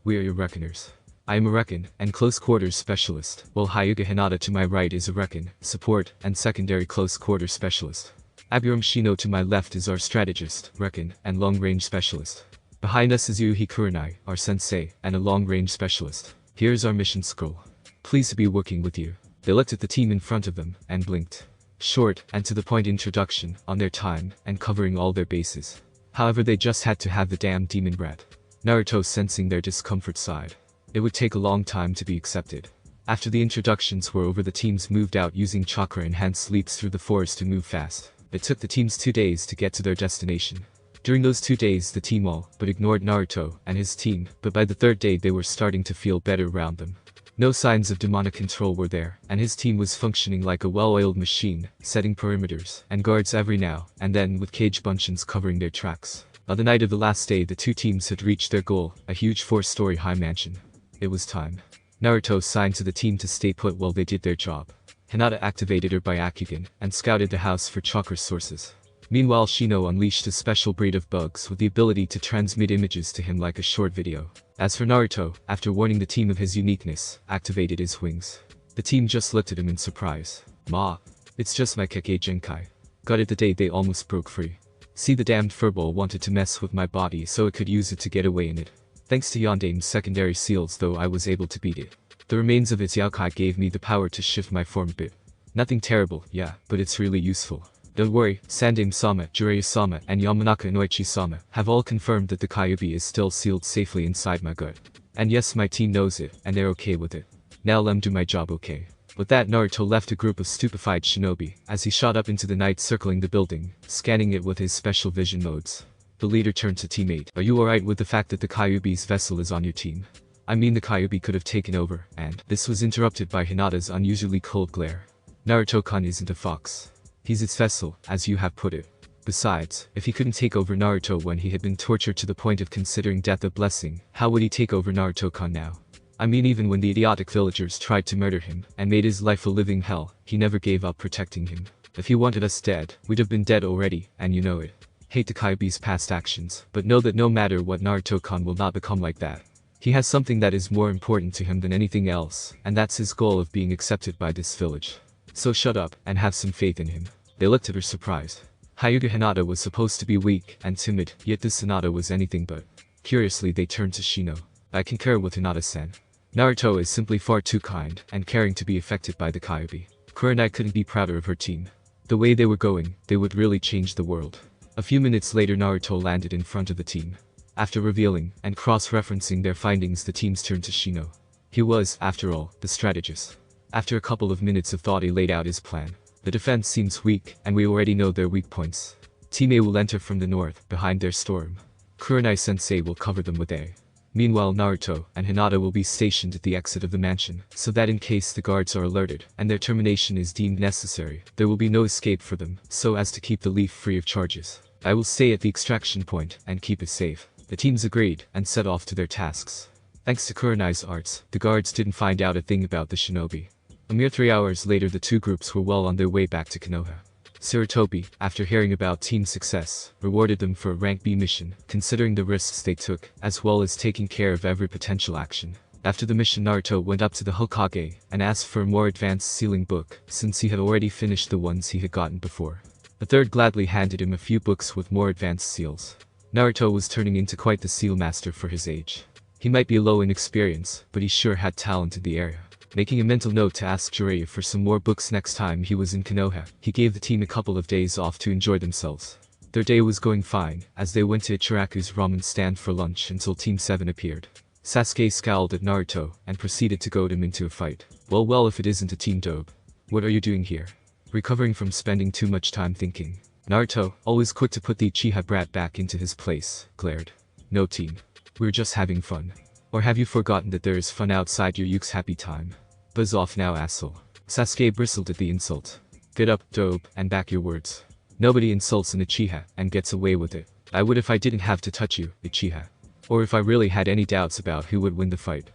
We are your reckoners. I am a reckon and close quarters specialist, while Hyuga Hinata to my right is a reckon, support, and secondary close quarters specialist. Abiram Shino to my left is our strategist, reckon, and long-range specialist. Behind us is Yuhi Kurenai, our sensei, and a long-range specialist. Here is our mission scroll. Pleased to be working with you. They looked at the team in front of them, and blinked. Short, and to the point introduction, on their time, and covering all their bases. However, they just had to have the damn demon brat. Naruto sensing their discomfort sighed. It would take a long time to be accepted. After the introductions were over, the teams moved out using chakra-enhanced leaps through the forest to move fast. It took the teams 2 days to get to their destination. During those 2 days the team all but ignored Naruto and his team, but by the 3rd day they were starting to feel better around them. No signs of demonic control were there, and his team was functioning like a well-oiled machine, setting perimeters and guards every now and then with cage buncheons covering their tracks. On the night of the last day the 2 teams had reached their goal, a huge 4-story high mansion. It was time. Naruto signed to the team to stay put while they did their job. Hinata activated her Byakugan and scouted the house for chakra sources. Meanwhile, Shino unleashed a special breed of bugs with the ability to transmit images to him like a short video. As for Naruto, after warning the team of his uniqueness, activated his wings. The team just looked at him in surprise. Ma, it's just my Keke Genkai. Got it the day they almost broke free. See, the damned furball wanted to mess with my body so it could use it to get away in it. Thanks to Yandame's secondary seals though, I was able to beat it. The remains of its Yaokai gave me the power to shift my form a bit. Nothing terrible, yeah, but it's really useful. Don't worry, Sandame-sama, Jiraiya-sama, and Yamanaka Inoichi-sama have all confirmed that the Kyuubi is still sealed safely inside my gut. And yes, my team knows it, and they're okay with it. Now let me do my job okay. With that, Naruto left a group of stupefied shinobi, as he shot up into the night circling the building, scanning it with his special vision modes. The leader turned to teammate. Are you alright with the fact that the Kyuubi's vessel is on your team? I mean, the Kyuubi could have taken over, and this was interrupted by Hinata's unusually cold glare. Naruto-kun isn't a fox. He's its vessel, as you have put it. Besides, if he couldn't take over Naruto when he had been tortured to the point of considering death a blessing, how would he take over Naruto-kun now? I mean, even when the idiotic villagers tried to murder him and made his life a living hell, he never gave up protecting him. If he wanted us dead, we'd have been dead already, and you know it. Hate the Kyuubi's past actions, but know that no matter what, Naruto-kun will not become like that. He has something that is more important to him than anything else, and that's his goal of being accepted by this village. So shut up, and have some faith in him. They looked at her surprised. Hyuga Hinata was supposed to be weak and timid, yet this Hinata was anything but. Curiously, they turned to Shino. I concur with Hinata-san. Naruto is simply far too kind and caring to be affected by the Kyuubi. Kurenai couldn't be prouder of her team. The way they were going, they would really change the world. A few minutes later, Naruto landed in front of the team. After revealing and cross-referencing their findings, the teams turned to Shino. He was, after all, the strategist. After a couple of minutes of thought, he laid out his plan. The defense seems weak, and we already know their weak points. Team A will enter from the north, behind their storm. Kurenai sensei will cover them with A. Meanwhile, Naruto and Hinata will be stationed at the exit of the mansion, so that in case the guards are alerted and their termination is deemed necessary, there will be no escape for them, so as to keep the leaf free of charges. I will stay at the extraction point and keep it safe. The teams agreed and set off to their tasks. Thanks to Kurenai's arts, the guards didn't find out a thing about the shinobi. A mere 3 hours later, the two groups were well on their way back to Konoha. Sarutobi, after hearing about team success, rewarded them for a rank B mission, considering the risks they took, as well as taking care of every potential action. After the mission, Naruto went up to the Hokage and asked for a more advanced sealing book, since he had already finished the ones he had gotten before. The third gladly handed him a few books with more advanced seals. Naruto was turning into quite the seal master for his age. He might be low in experience, but he sure had talent in the area. Making a mental note to ask Jiraiya for some more books next time he was in Konoha, he gave the team a couple of days off to enjoy themselves. Their day was going fine, as they went to Ichiraku's ramen stand for lunch until Team 7 appeared. Sasuke scowled at Naruto and proceeded to goad him into a fight. Well, if it isn't a team dope. What are you doing here? Recovering from spending too much time thinking. Naruto, always quick to put the Uchiha brat back into his place, glared. No team. We're just having fun. Or have you forgotten that there is fun outside your Yuke's happy time? Buzz off now, asshole. Sasuke bristled at the insult. Get up, dope, and back your words. Nobody insults an Uchiha and gets away with it. I would if I didn't have to touch you, Uchiha. Or if I really had any doubts about who would win the fight.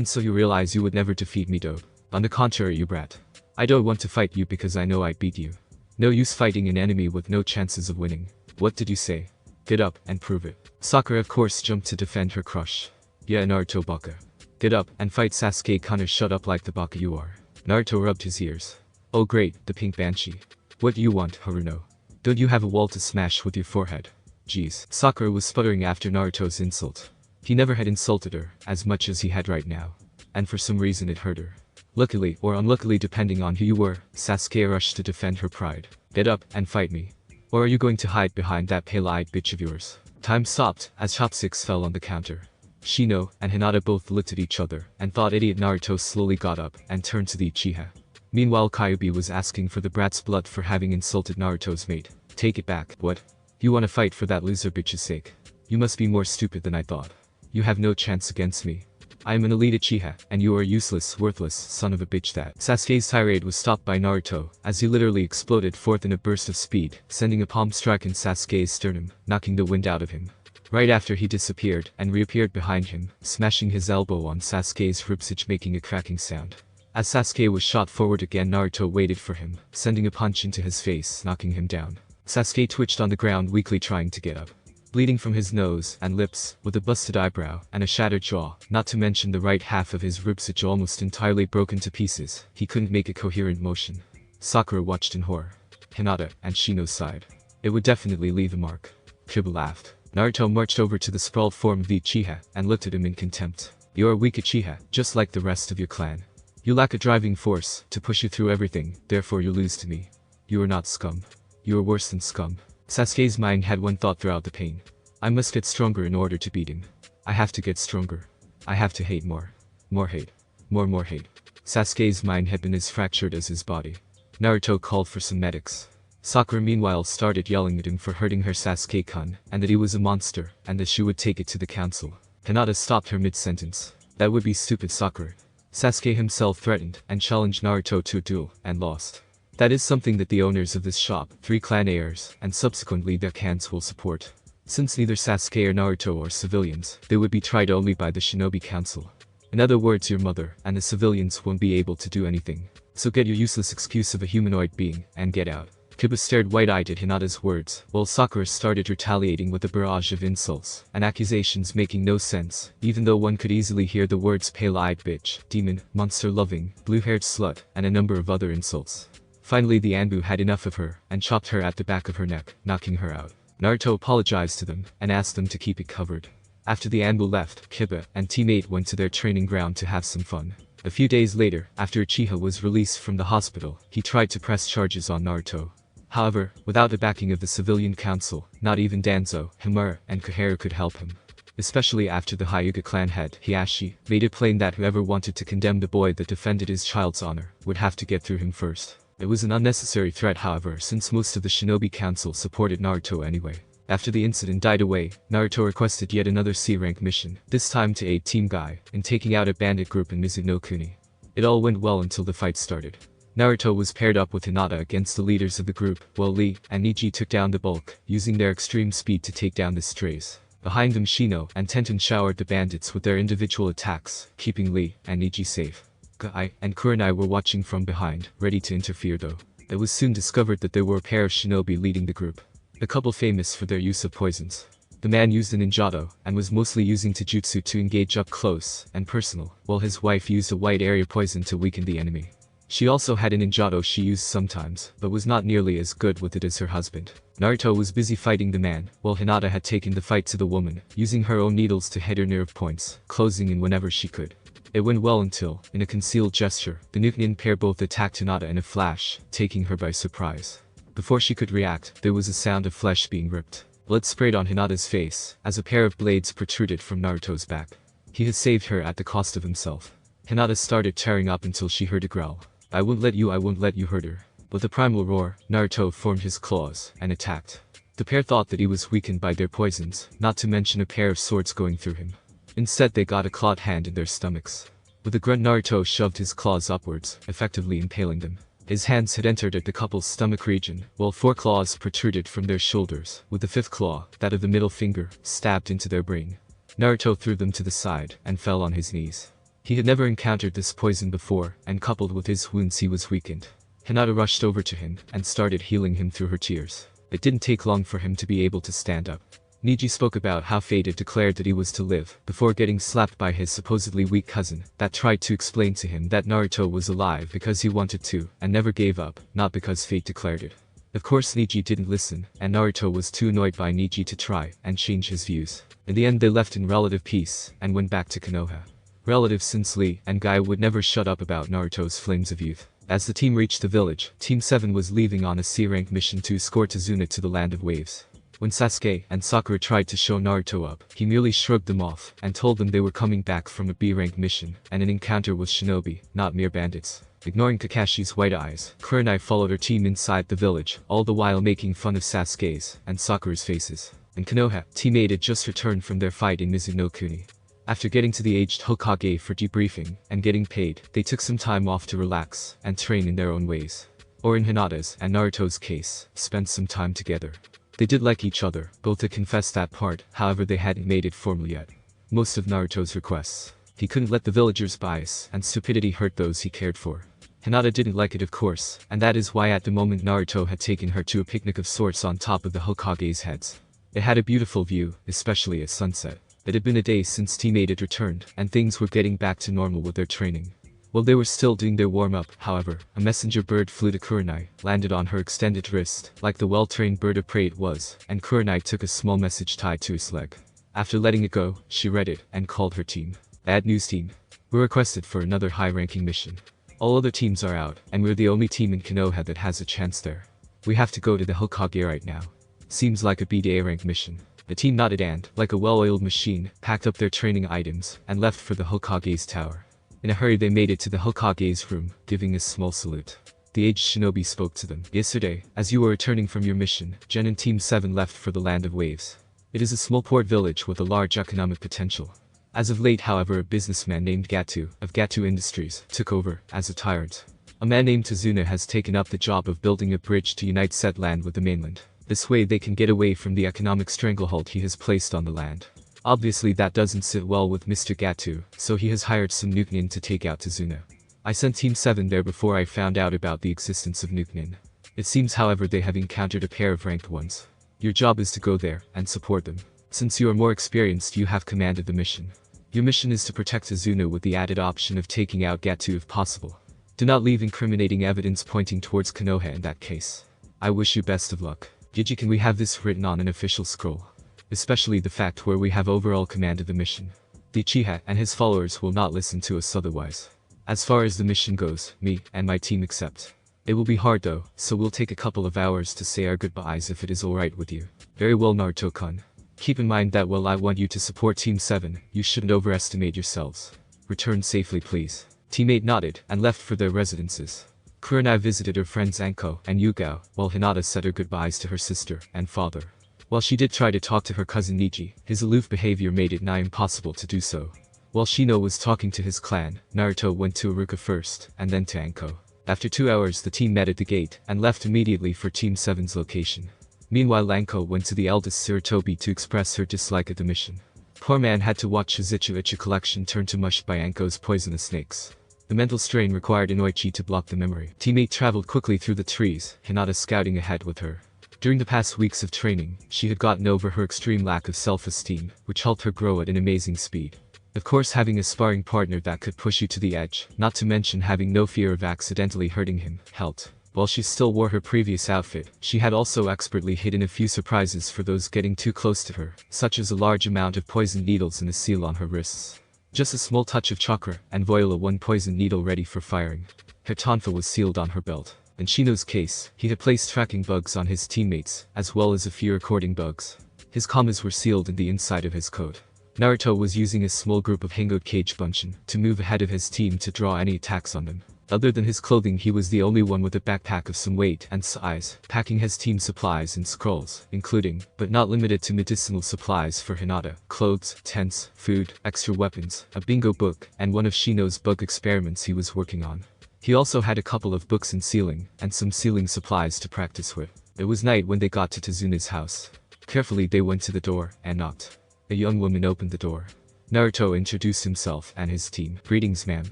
So you realize you would never defeat me, dope. On the contrary, you brat. I don't want to fight you because I know I'd beat you. No use fighting an enemy with no chances of winning. What did you say? Get up and prove it. Sakura of course jumped to defend her crush. Yeah, Naruto baka. Get up and fight. Sasuke Kana, shut up like the baka you are. Naruto rubbed his ears. Oh great, the pink banshee. What do you want, Haruno? Don't you have a wall to smash with your forehead? Jeez. Sakura was sputtering after Naruto's insult. He never had insulted her as much as he had right now. And for some reason it hurt her. Luckily or unluckily depending on who you were, Sasuke rushed to defend her pride. Get up and fight me. Or are you going to hide behind that pale-eyed bitch of yours? Time stopped as chopsticks fell on the counter. Shino and Hinata both looked at each other and thought idiot. Naruto slowly got up and turned to the Uchiha. Meanwhile, Kyuubi was asking for the brat's blood for having insulted Naruto's mate. Take it back. What? You wanna fight for that loser bitch's sake? You must be more stupid than I thought. You have no chance against me. I am an elite Uchiha, and you are a useless, worthless son of a bitch. That Sasuke's tirade was stopped by Naruto, as he literally exploded forth in a burst of speed, sending a palm strike in Sasuke's sternum, knocking the wind out of him. Right after he disappeared and reappeared behind him, smashing his elbow on Sasuke's ribcage, making a cracking sound. As Sasuke was shot forward again, Naruto waited for him, sending a punch into his face, knocking him down. Sasuke twitched on the ground, weakly trying to get up. Bleeding from his nose and lips, with a busted eyebrow and a shattered jaw, not to mention the right half of his ribcage almost entirely broken to pieces, he couldn't make a coherent motion. Sakura watched in horror. Hinata and Shino sighed. It would definitely leave a mark. Kiba laughed. Naruto marched over to the sprawled form of the Uchiha and looked at him in contempt. You are a weak Uchiha, just like the rest of your clan. You lack a driving force to push you through everything, therefore you lose to me. You are not scum. You are worse than scum. Sasuke's mind had one thought throughout the pain. I must get stronger in order to beat him. I have to get stronger. I have to hate more. More hate. More hate. Sasuke's mind had been as fractured as his body. Naruto called for some medics. Sakura meanwhile started yelling at him for hurting her Sasuke-kun, and that he was a monster, and that she would take it to the council. Hinata stopped her mid-sentence. That would be stupid, Sakura. Sasuke himself threatened and challenged Naruto to a duel, and lost. That is something that the owners of this shop, 3 clan heirs, and subsequently the clans will support. Since neither Sasuke or Naruto are civilians, they would be tried only by the Shinobi Council. In other words, your mother and the civilians won't be able to do anything. So get your useless excuse of a humanoid being, and get out. Kiba stared wide-eyed at Hinata's words, while Sakura started retaliating with a barrage of insults and accusations making no sense, even though one could easily hear the words pale-eyed bitch, demon, monster-loving, blue-haired slut, and a number of other insults. Finally the Anbu had enough of her, and chopped her at the back of her neck, knocking her out. Naruto apologized to them, and asked them to keep it covered. After the Anbu left, Kiba and teammate went to their training ground to have some fun. A few days later, after Uchiha was released from the hospital, he tried to press charges on Naruto. However, without the backing of the civilian council, not even Danzo, Himura, and Koharu could help him. Especially after the Hyuga clan head, Hiashi, made it plain that whoever wanted to condemn the boy that defended his child's honor, would have to get through him first. It was an unnecessary threat however, since most of the Shinobi Council supported Naruto anyway. After the incident died away, Naruto requested yet another C-rank mission, this time to aid Team Guy, in taking out a bandit group in Mizunokuni. It all went well until the fight started. Naruto was paired up with Hinata against the leaders of the group, while Lee and Neji took down the bulk, using their extreme speed to take down the strays. Behind them Shino and Tenten showered the bandits with their individual attacks, keeping Lee and Neji safe. Guy and Kurenai were watching from behind, ready to interfere though. It was soon discovered that there were a pair of shinobi leading the group. The couple famous for their use of poisons. The man used a ninjato, and was mostly using taijutsu to engage up close and personal, while his wife used a wide area poison to weaken the enemy. She also had a ninjato she used sometimes, but was not nearly as good with it as her husband. Naruto was busy fighting the man, while Hinata had taken the fight to the woman, using her own needles to hit her nerve points, closing in whenever she could. It went well until, in a concealed gesture, the Nukenin pair both attacked Hinata in a flash, taking her by surprise. Before she could react, there was a sound of flesh being ripped. Blood sprayed on Hinata's face, as a pair of blades protruded from Naruto's back. He had saved her at the cost of himself. Hinata started tearing up until she heard a growl. I won't let you hurt her. With a primal roar, Naruto formed his claws, and attacked. The pair thought that he was weakened by their poisons, not to mention a pair of swords going through him. Instead they got a clawed hand in their stomachs. With a grunt Naruto shoved his claws upwards, effectively impaling them. His hands had entered at the couple's stomach region, while 4 claws protruded from their shoulders, with the 5th claw, that of the middle finger, stabbed into their brain. Naruto threw them to the side, and fell on his knees. He had never encountered this poison before, and coupled with his wounds he was weakened. Hinata rushed over to him, and started healing him through her tears. It didn't take long for him to be able to stand up. Neji spoke about how fate had declared that he was to live, before getting slapped by his supposedly weak cousin, that tried to explain to him that Naruto was alive because he wanted to, and never gave up, not because fate declared it. Of course Neji didn't listen, and Naruto was too annoyed by Neji to try and change his views. In the end they left in relative peace, and went back to Konoha. Relative since Lee and Guy would never shut up about Naruto's flames of youth. As the team reached the village, Team 7 was leaving on a C-rank mission to escort Tazuna to the Land of Waves. When Sasuke and Sakura tried to show Naruto up, he merely shrugged them off, and told them they were coming back from a B-rank mission, and an encounter with shinobi, not mere bandits. Ignoring Kakashi's white eyes, Kurenai followed her team inside the village, all the while making fun of Sasuke's and Sakura's faces. In Konoha, Team 8 had just returned from their fight in Mizunokuni. After getting to the aged Hokage for debriefing, and getting paid, they took some time off to relax, and train in their own ways. Or in Hinata's and Naruto's case, spent some time together. They did like each other, both had confessed that part, however they hadn't made it formal yet. Most of Naruto's requests. He couldn't let the villagers' bias and stupidity hurt those he cared for. Hinata didn't like it of course, and that is why at the moment Naruto had taken her to a picnic of sorts on top of the Hokage's heads. It had a beautiful view, especially at sunset. It had been a day since Team 8 had returned, and things were getting back to normal with their training. While they were still doing their warm-up, however, a messenger bird flew to Kurenai, landed on her extended wrist, like the well-trained bird of prey it was, and Kurenai took a small message tied to his leg. After letting it go, she read it, and called her team. Bad news team. We're requested for another high-ranking mission. All other teams are out, and we're the only team in Konoha that has a chance there. We have to go to the Hokage right now. Seems like a B-A rank mission. The team nodded and, like a well-oiled machine, packed up their training items, and left for the Hokage's tower. In a hurry they made it to the Hokage's room, giving a small salute. The aged shinobi spoke to them. Yesterday, as you were returning from your mission, Gen and Team 7 left for the Land of Waves. It is a small port village with a large economic potential. As of late however a businessman named Gatu, of Gatu Industries, took over, as a tyrant. A man named Tazuna has taken up the job of building a bridge to unite said land with the mainland. This way they can get away from the economic stranglehold he has placed on the land. Obviously that doesn't sit well with Mr. Gatu, so he has hired some Nukenin to take out Tazuna. I sent Team 7 there before I found out about the existence of Nukenin. It seems however they have encountered a pair of ranked ones. Your job is to go there and support them. Since you are more experienced you have commanded the mission. Your mission is to protect Tazuna with the added option of taking out Gatu if possible. Do not leave incriminating evidence pointing towards Konoha in that case. I wish you best of luck. Gigi, can we have this written on an official scroll? Especially the fact where we have overall command of the mission. The Uchiha and his followers will not listen to us otherwise. As far as the mission goes, me and my team accept. It will be hard though, so we'll take a couple of hours to say our goodbyes if it is alright with you. Very well Naruto-kun. Keep in mind that while I want you to support Team 7, you shouldn't overestimate yourselves. Return safely please. Team 8 nodded and left for their residences. Kurenai visited her friends Anko and Yugao, while Hinata said her goodbyes to her sister and father. While she did try to talk to her cousin Niji, his aloof behavior made it nigh impossible to do so. While Shino was talking to his clan, Naruto went to Iruka first, and then to Anko. After 2 hours the team met at the gate, and left immediately for Team 7's location. Meanwhile Anko went to the eldest Sarutobi to express her dislike of the mission. Poor man had to watch his Ichu collection turn to mush by Anko's poisonous snakes. The mental strain required Inoichi to block the memory. Team 8 traveled quickly through the trees, Hinata scouting ahead with her. During the past weeks of training, she had gotten over her extreme lack of self-esteem, which helped her grow at an amazing speed. Of course having a sparring partner that could push you to the edge, not to mention having no fear of accidentally hurting him, helped. While she still wore her previous outfit, she had also expertly hidden a few surprises for those getting too close to her, such as a large amount of poison needles and a seal on her wrists. Just a small touch of chakra, and Voila one poison needle ready for firing. Her tonfa was sealed on her belt. In Shino's case, he had placed tracking bugs on his teammates, as well as a few recording bugs. His commas were sealed in the inside of his coat. Naruto was using a small group of Hingo Cage Bunshin to move ahead of his team to draw any attacks on them. Other than his clothing he was the only one with a backpack of some weight and size, packing his team supplies and scrolls, including, but not limited to medicinal supplies for Hinata, clothes, tents, food, extra weapons, a bingo book, and one of Shino's bug experiments he was working on. He also had a couple of books in sealing, and some sealing supplies to practice with. It was night when they got to Tazuna's house. Carefully they went to the door, and knocked. A young woman opened the door. Naruto introduced himself and his team. Greetings ma'am.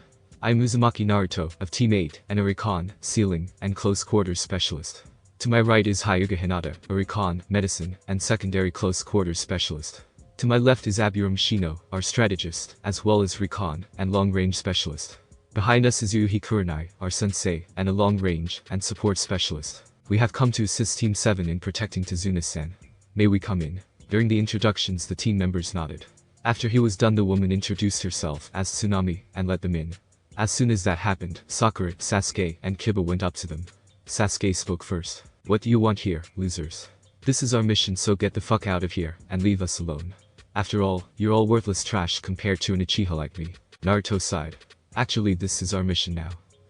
I'm Uzumaki Naruto, of Team 8, and a recon, sealing, and close quarters specialist. To my right is Hyuga Hinata, a recon, medicine, and secondary close quarters specialist. To my left is Aburam Shino, our strategist, as well as recon, and long-range specialist. Behind us is Yuhi Kurenai, our sensei, and a long-range, and support specialist. We have come to assist Team 7 in protecting Tazuna-san. May we come in? During the introductions the team members nodded. After he was done the woman introduced herself as Tsunami, and let them in. As soon as that happened, Sakura, Sasuke, and Kiba went up to them. Sasuke spoke first. What do you want here, losers? This is our mission, so get the fuck out of here, and leave us alone. After all, you're all worthless trash compared to an Uchiha like me. Naruto sighed. Actually this is our mission now.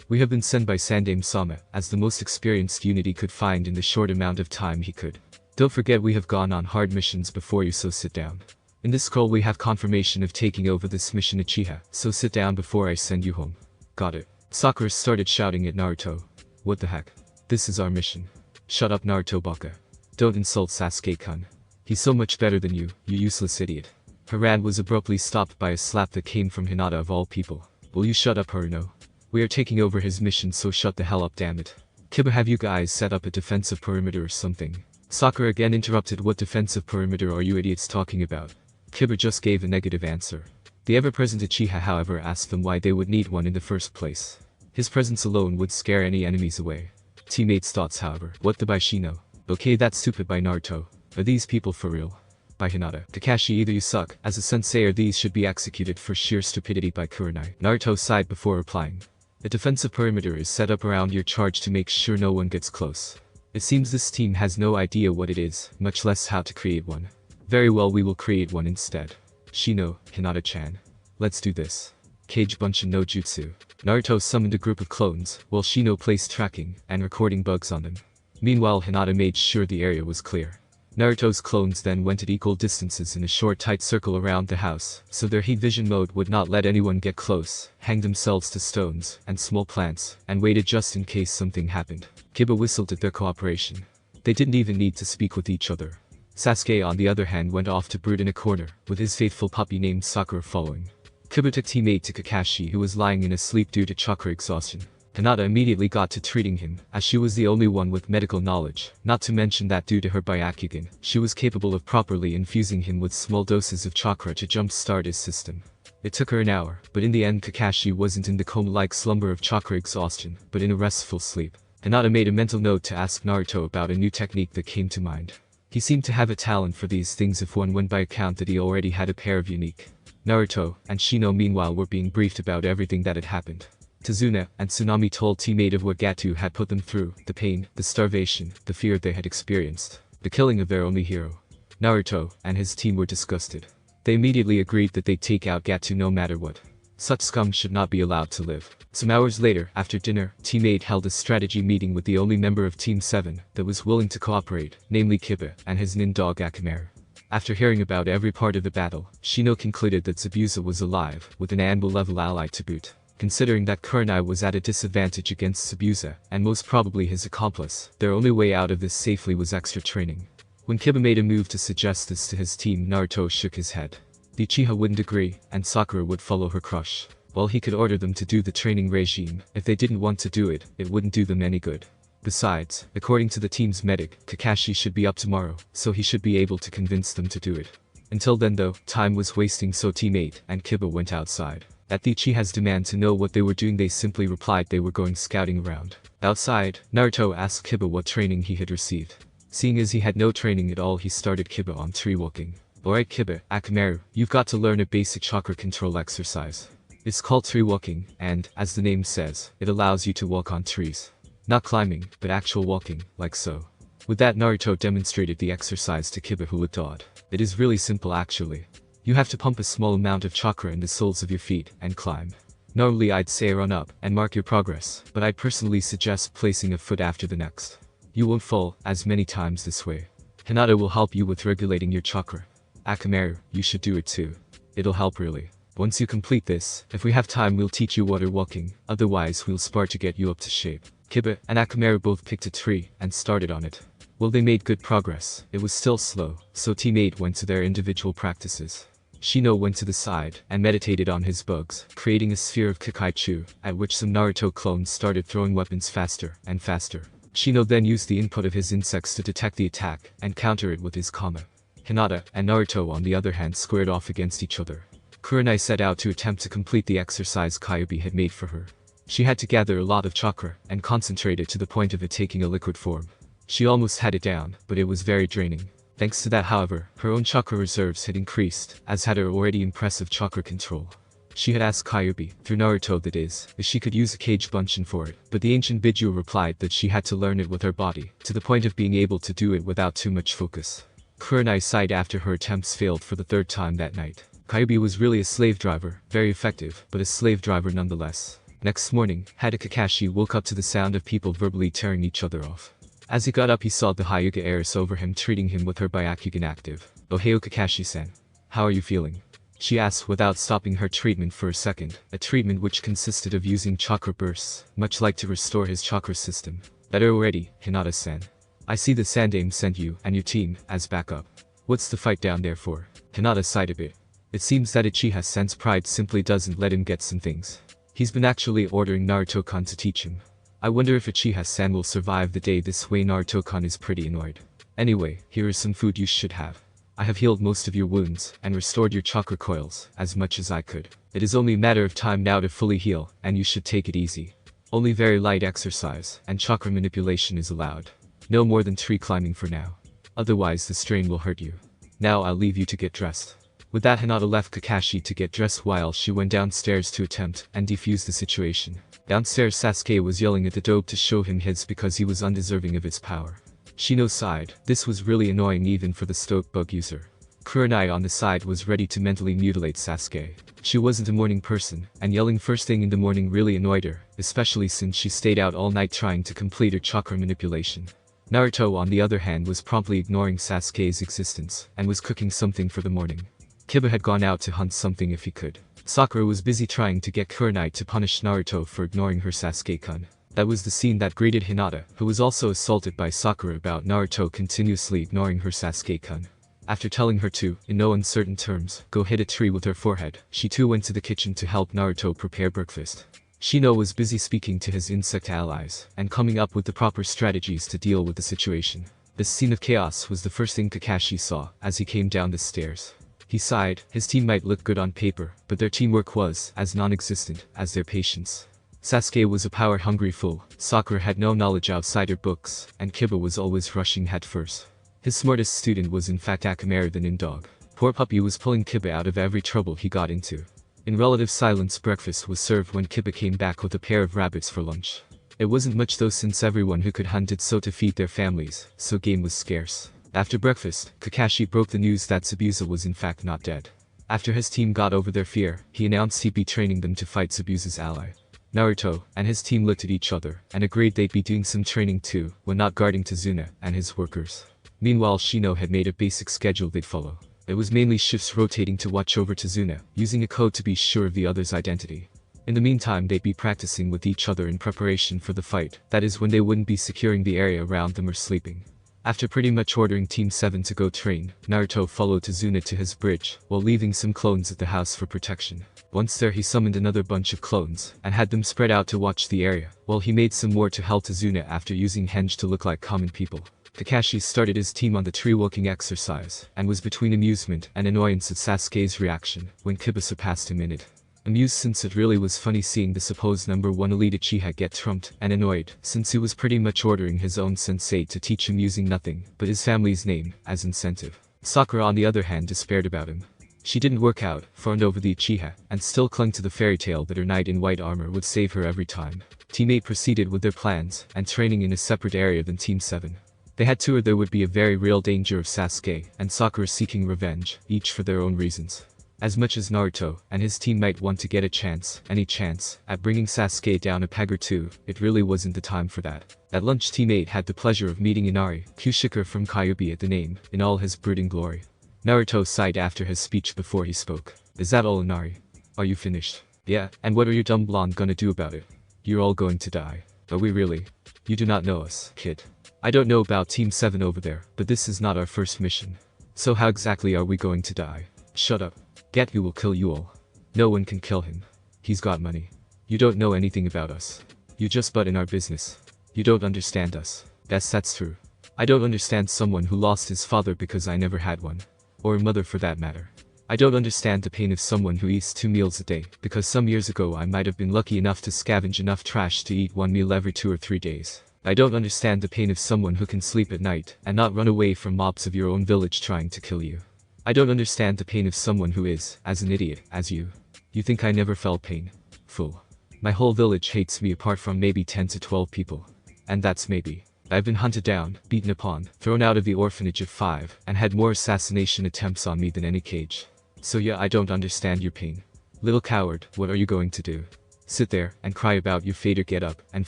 We have been sent by Sandaime-sama, as the most experienced unit he could find in the short amount of time he could. Don't forget we have gone on hard missions before you, so sit down. In this scroll we have confirmation of taking over this mission Uchiha, so sit down before I send you home. Got it. Sakura started shouting at Naruto. What the heck? This is our mission. Shut up Naruto baka. Don't insult Sasuke-kun. He's so much better than you useless idiot. Her rant was abruptly stopped by a slap that came from Hinata of all people. Will you shut up Haruno? We are taking over his mission, so shut the hell up damn it. Kiba, have you guys set up a defensive perimeter or something? Sakura again interrupted. What defensive perimeter are you idiots talking about? Kiba just gave a negative answer. The ever-present Uchiha however asked them why they would need one in the first place. His presence alone would scare any enemies away. Teammates' thoughts however. What the by Shino? Okay, that's stupid by Naruto. Are these people for real? By Hinata. Kakashi, either you suck as a sensei or these should be executed for sheer stupidity by Kurenai. Naruto sighed before replying. A defensive perimeter is set up around your charge to make sure no one gets close. It seems this team has no idea what it is, much less how to create one. Very well, we will create one instead. Shino, Hinata-chan. Let's do this. Cage Bunshin no Jutsu. Naruto summoned a group of clones, while Shino placed tracking and recording bugs on them. Meanwhile Hinata made sure the area was clear. Naruto's clones then went at equal distances in a short tight circle around the house, so their heat vision mode would not let anyone get close, hang themselves to stones and small plants, and waited just in case something happened. Kiba whistled at their cooperation. They didn't even need to speak with each other. Sasuke on the other hand went off to brood in a corner, with his faithful puppy named Sakura following. Kiba took teammate to Kakashi who was lying in a sleep due to chakra exhaustion. Hinata immediately got to treating him, as she was the only one with medical knowledge, not to mention that due to her Byakugan, she was capable of properly infusing him with small doses of chakra to jump-start his system. It took her an hour, but in the end Kakashi wasn't in the coma-like slumber of chakra exhaustion, but in a restful sleep. Hinata made a mental note to ask Naruto about a new technique that came to mind. He seemed to have a talent for these things if one went by account that he already had a pair of unique. Naruto and Shino meanwhile were being briefed about everything that had happened. Tazuna and Tsunami told teammate of what Gato had put them through, the pain, the starvation, the fear they had experienced, the killing of their only hero. Naruto and his team were disgusted. They immediately agreed that they'd take out Gato no matter what. Such scum should not be allowed to live. Some hours later, after dinner, teammate held a strategy meeting with the only member of Team 7 that was willing to cooperate, namely Kiba and his nin dog Akamaru. After hearing about every part of the battle, Shino concluded that Zabuza was alive, with an Anbo-level ally to boot. Considering that Kurenai was at a disadvantage against Zabuza, and most probably his accomplice, their only way out of this safely was extra training. When Kiba made a move to suggest this to his team, Naruto shook his head. The Uchiha wouldn't agree, and Sakura would follow her crush. While he could order them to do the training regime, if they didn't want to do it, it wouldn't do them any good. Besides, according to the team's medic, Kakashi should be up tomorrow, so he should be able to convince them to do it. Until then though, time was wasting, so teammate and Kiba went outside. At the Uchiha's demand to know what they were doing, they simply replied they were going scouting around. Outside, Naruto asked Kiba what training he had received. Seeing as he had no training at all, he started Kiba on tree walking. Alright Kiba, Akamaru, you've got to learn a basic chakra control exercise. It's called tree walking, and, as the name says, it allows you to walk on trees. Not climbing, but actual walking, like so. With that, Naruto demonstrated the exercise to Kiba, who looked odd. It is really simple actually. You have to pump a small amount of chakra in the soles of your feet and climb. Normally I'd say run up and mark your progress, but I personally suggest placing a foot after the next. You won't fall as many times this way. Hinata will help you with regulating your chakra. Akamaru, you should do it too. It'll help really. Once you complete this, if we have time we'll teach you water walking, otherwise we'll spar to get you up to shape. Kiba and Akamaru both picked a tree and started on it. While they made good progress, it was still slow, so teammate went to their individual practices. Shino went to the side and meditated on his bugs, creating a sphere of Kakaichu, at which some Naruto clones started throwing weapons faster and faster. Shino then used the input of his insects to detect the attack and counter it with his Kama. Hinata and Naruto on the other hand squared off against each other. Kurenai set out to attempt to complete the exercise Kyubi had made for her. She had to gather a lot of chakra and concentrate it to the point of it taking a liquid form. She almost had it down, but it was very draining. Thanks to that however, her own chakra reserves had increased, as had her already impressive chakra control. She had asked Kyubi, through Naruto that is, if she could use a cage bunshin for it, but the ancient Biju replied that she had to learn it with her body, to the point of being able to do it without too much focus. Kurenai sighed after her attempts failed for the third time that night. Kyubi was really a slave driver, very effective, but a slave driver nonetheless. Next morning, Kakashi woke up to the sound of people verbally tearing each other off. As he got up he saw the Hyuga heiress over him treating him with her Byakugan active. "Ohio Kakashi-san. How are you feeling?" she asked without stopping her treatment for a second, a treatment which consisted of using chakra bursts, much like to restore his chakra system. "Better already, Hinata-san. I see the Sandame sent you and your team as backup. What's the fight down there for?" Hinata sighed a bit. It seems that Uchiha-san's pride simply doesn't let him get some things. He's been actually ordering Naruto-kun to teach him. I wonder if Uchiha-san will survive the day this way. Naruto-kun is pretty annoyed. Anyway, here is some food you should have. I have healed most of your wounds and restored your chakra coils as much as I could. It is only a matter of time now to fully heal, and you should take it easy. Only very light exercise and chakra manipulation is allowed. No more than tree climbing for now. Otherwise the strain will hurt you. Now I'll leave you to get dressed. With that, Hinata left Kakashi to get dressed while she went downstairs to attempt and defuse the situation. Downstairs Sasuke was yelling at the dope to show him his because he was undeserving of its power. Shino sighed. This was really annoying even for the stoic bug user. Kurenai on the side was ready to mentally mutilate Sasuke. She wasn't a morning person, and yelling first thing in the morning really annoyed her, especially since she stayed out all night trying to complete her chakra manipulation. Naruto on the other hand was promptly ignoring Sasuke's existence, and was cooking something for the morning. Kiba had gone out to hunt something if he could. Sakura was busy trying to get Kurenai to punish Naruto for ignoring her Sasuke-kun. That was the scene that greeted Hinata, who was also assaulted by Sakura about Naruto continuously ignoring her Sasuke-kun. After telling her to, in no uncertain terms, go hit a tree with her forehead, she too went to the kitchen to help Naruto prepare breakfast. Shino was busy speaking to his insect allies, and coming up with the proper strategies to deal with the situation. This scene of chaos was the first thing Kakashi saw, as he came down the stairs. He sighed. His team might look good on paper, but their teamwork was as non-existent as their patience. Sasuke was a power-hungry fool, Sakura had no knowledge outside her books, and Kiba was always rushing headfirst. His smartest student was in fact Akamaru the Nindog. Poor puppy was pulling Kiba out of every trouble he got into. In relative silence, breakfast was served when Kiba came back with a pair of rabbits for lunch. It wasn't much though, since everyone who could hunt did so to feed their families, so game was scarce. After breakfast, Kakashi broke the news that Zabuza was in fact not dead. After his team got over their fear, he announced he'd be training them to fight Zabuza's ally. Naruto and his team looked at each other and agreed they'd be doing some training too, when not guarding Tazuna and his workers. Meanwhile, Shino had made a basic schedule they'd follow. It was mainly shifts rotating to watch over Tazuna, using a code to be sure of the other's identity. In the meantime, they'd be practicing with each other in preparation for the fight, that is when they wouldn't be securing the area around them or sleeping. After pretty much ordering Team 7 to go train, Naruto followed Tazuna to his bridge, while leaving some clones at the house for protection. Once there, he summoned another bunch of clones, and had them spread out to watch the area, while he made some more to help Tazuna after using henge to look like common people. Kakashi started his team on the tree-walking exercise, and was between amusement and annoyance at Sasuke's reaction, when Kiba surpassed him in it. Amused since it really was funny seeing the supposed number 1 elite Uchiha get trumped, and annoyed, since he was pretty much ordering his own sensei to teach him using nothing but his family's name as incentive. Sakura on the other hand despaired about him. She didn't work out, fawned over the Uchiha, and still clung to the fairy tale that her knight in white armor would save her every time. Team 8 proceeded with their plans, and training in a separate area than Team 7. They had two, or there would be a very real danger of Sasuke and Sakura seeking revenge, each for their own reasons. As much as Naruto and his team might want to get a chance, any chance, at bringing Sasuke down a peg or two, it really wasn't the time for that. At lunch, Team 8 had the pleasure of meeting Inari, Kushika from Kyuubi at the name, in all his brooding glory. Naruto sighed after his speech before he spoke. Is that all, Inari? Are you finished? Yeah, and what are your dumb blonde gonna do about it? You're all going to die. Are we really? You do not know us, kid. I don't know about Team 7 over there, but this is not our first mission. So how exactly are we going to die? Shut up. Gatsu will kill you all. No one can kill him. He's got money. You don't know anything about us. You just butt in our business. You don't understand us. That's true. I don't understand someone who lost his father because I never had one. Or a mother for that matter. I don't understand the pain of someone who eats 2 meals a day, because some years ago I might have been lucky enough to scavenge enough trash to eat 1 meal every 2 or 3 days. I don't understand the pain of someone who can sleep at night and not run away from mobs of your own village trying to kill you. I don't understand the pain of someone who is as an idiot as you. You think I never felt pain? Fool. My whole village hates me apart from maybe 10 to 12 people. And that's maybe. I've been hunted down, beaten upon, thrown out of the orphanage at 5, and had more assassination attempts on me than any cage. So yeah, I don't understand your pain. Little coward, what are you going to do? Sit there and cry about your fate, or get up and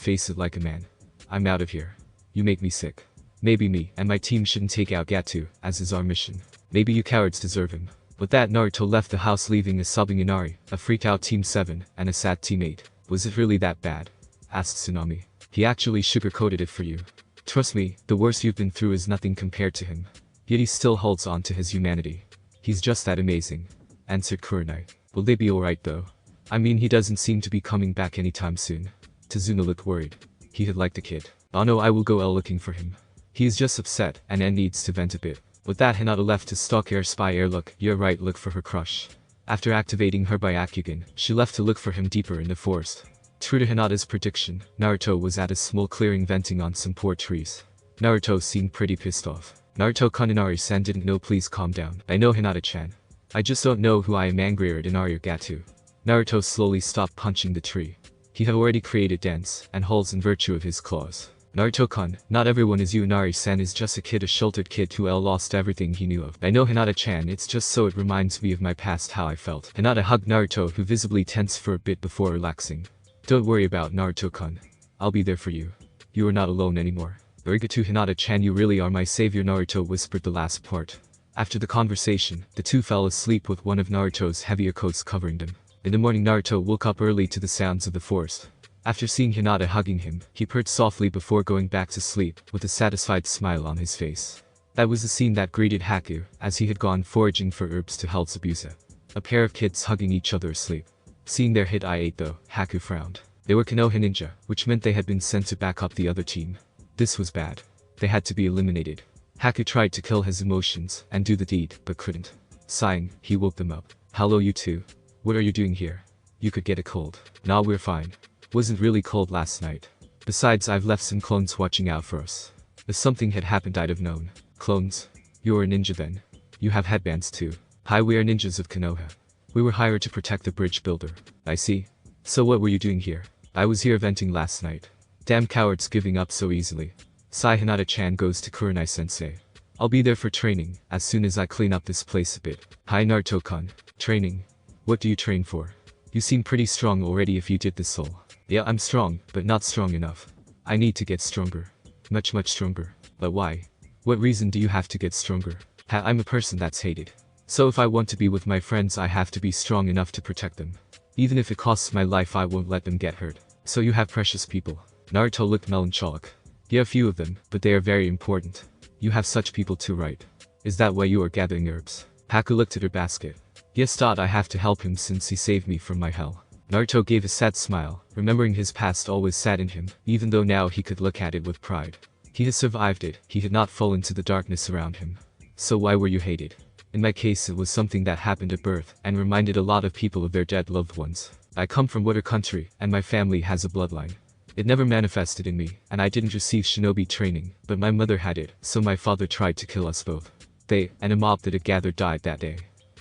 face it like a man? I'm out of here. You make me sick. Maybe me and my team shouldn't take out Gatsu, as is our mission. Maybe you cowards deserve him. With that, Naruto left the house, leaving a sobbing Inari, a freaked out Team 7, and a sad Team 8. Was it really that bad? Asked Tsunami. He actually sugarcoated it for you. Trust me, the worst you've been through is nothing compared to him. Yet he still holds on to his humanity. He's just that amazing. Answered Kurenai. Will they be alright though? I mean, he doesn't seem to be coming back anytime soon. Tazuna looked worried. He had liked the kid. Oh no, I will go looking for him. He is just upset and needs to vent a bit. With that, Hinata left to stalk spy look. You're right, look for her crush. After activating her Byakugan, she left to look for him deeper in the forest. True to Hinata's prediction, Naruto was at a small clearing venting on some poor trees. Naruto seemed pretty pissed off. Naruto-kun, Inari-san didn't know, please calm down. I know, Hinata-chan. I just don't know who I am angrier at, Inari or Gatsu. Naruto slowly stopped punching the tree. He had already created dents and holes in virtue of his claws. Naruto-kun, not everyone is you. Inari-san is just a kid, a sheltered kid who lost everything he knew of. I know, Hinata-chan, it's just so it reminds me of my past, how I felt. Hinata hugged Naruto, who visibly tensed for a bit before relaxing. Don't worry about Naruto-kun. I'll be there for you. You are not alone anymore. Arigato Hinata-chan, you really are my savior, Naruto whispered the last part. After the conversation, the two fell asleep with one of Naruto's heavier coats covering them. In the morning, Naruto woke up early to the sounds of the forest. After seeing Hinata hugging him, he purred softly before going back to sleep, with a satisfied smile on his face. That was the scene that greeted Haku, as he had gone foraging for herbs to help Zabuza. A pair of kids hugging each other asleep. Seeing their hit I-8 though, Haku frowned. They were Konoha ninja, which meant they had been sent to back up the other team. This was bad. They had to be eliminated. Haku tried to kill his emotions and do the deed, but couldn't. Sighing, he woke them up. Hello you two. What are you doing here? You could get a cold. Nah, we're fine. Wasn't really cold last night. Besides, I've left some clones watching out for us. If something had happened, I'd have known. Clones? You're a ninja then? You have headbands too. Hi, we are ninjas of Konoha. We were hired to protect the bridge builder. I see. So what were you doing here? I was here venting last night. Damn cowards giving up so easily. Sai, Hinata-chan goes to Kurenai sensei. I'll be there for training, as soon as I clean up this place a bit. Hi Naruto-kun. Training? What do you train for? You seem pretty strong already if you did this all. Yeah, I'm strong, but not strong enough. I need to get stronger. Much stronger. But why? What reason do you have to get stronger? I'm a person that's hated. So if I want to be with my friends, I have to be strong enough to protect them. Even if it costs my life, I won't let them get hurt. So you have precious people. Naruto looked melancholic. Yeah, a few of them, but they are very important. You have such people too, right? Is that why you are gathering herbs? Haku looked at her basket. Yes, I have to help him since he saved me from my hell. Naruto gave a sad smile, remembering his past always saddened him, even though now he could look at it with pride. He had survived it, he had not fallen to the darkness around him. So why were you hated? In my case, it was something that happened at birth, and reminded a lot of people of their dead loved ones. I come from water country, and my family has a bloodline. It never manifested in me, and I didn't receive shinobi training, but my mother had it, so my father tried to kill us both. They, and a mob that had gathered, died that day.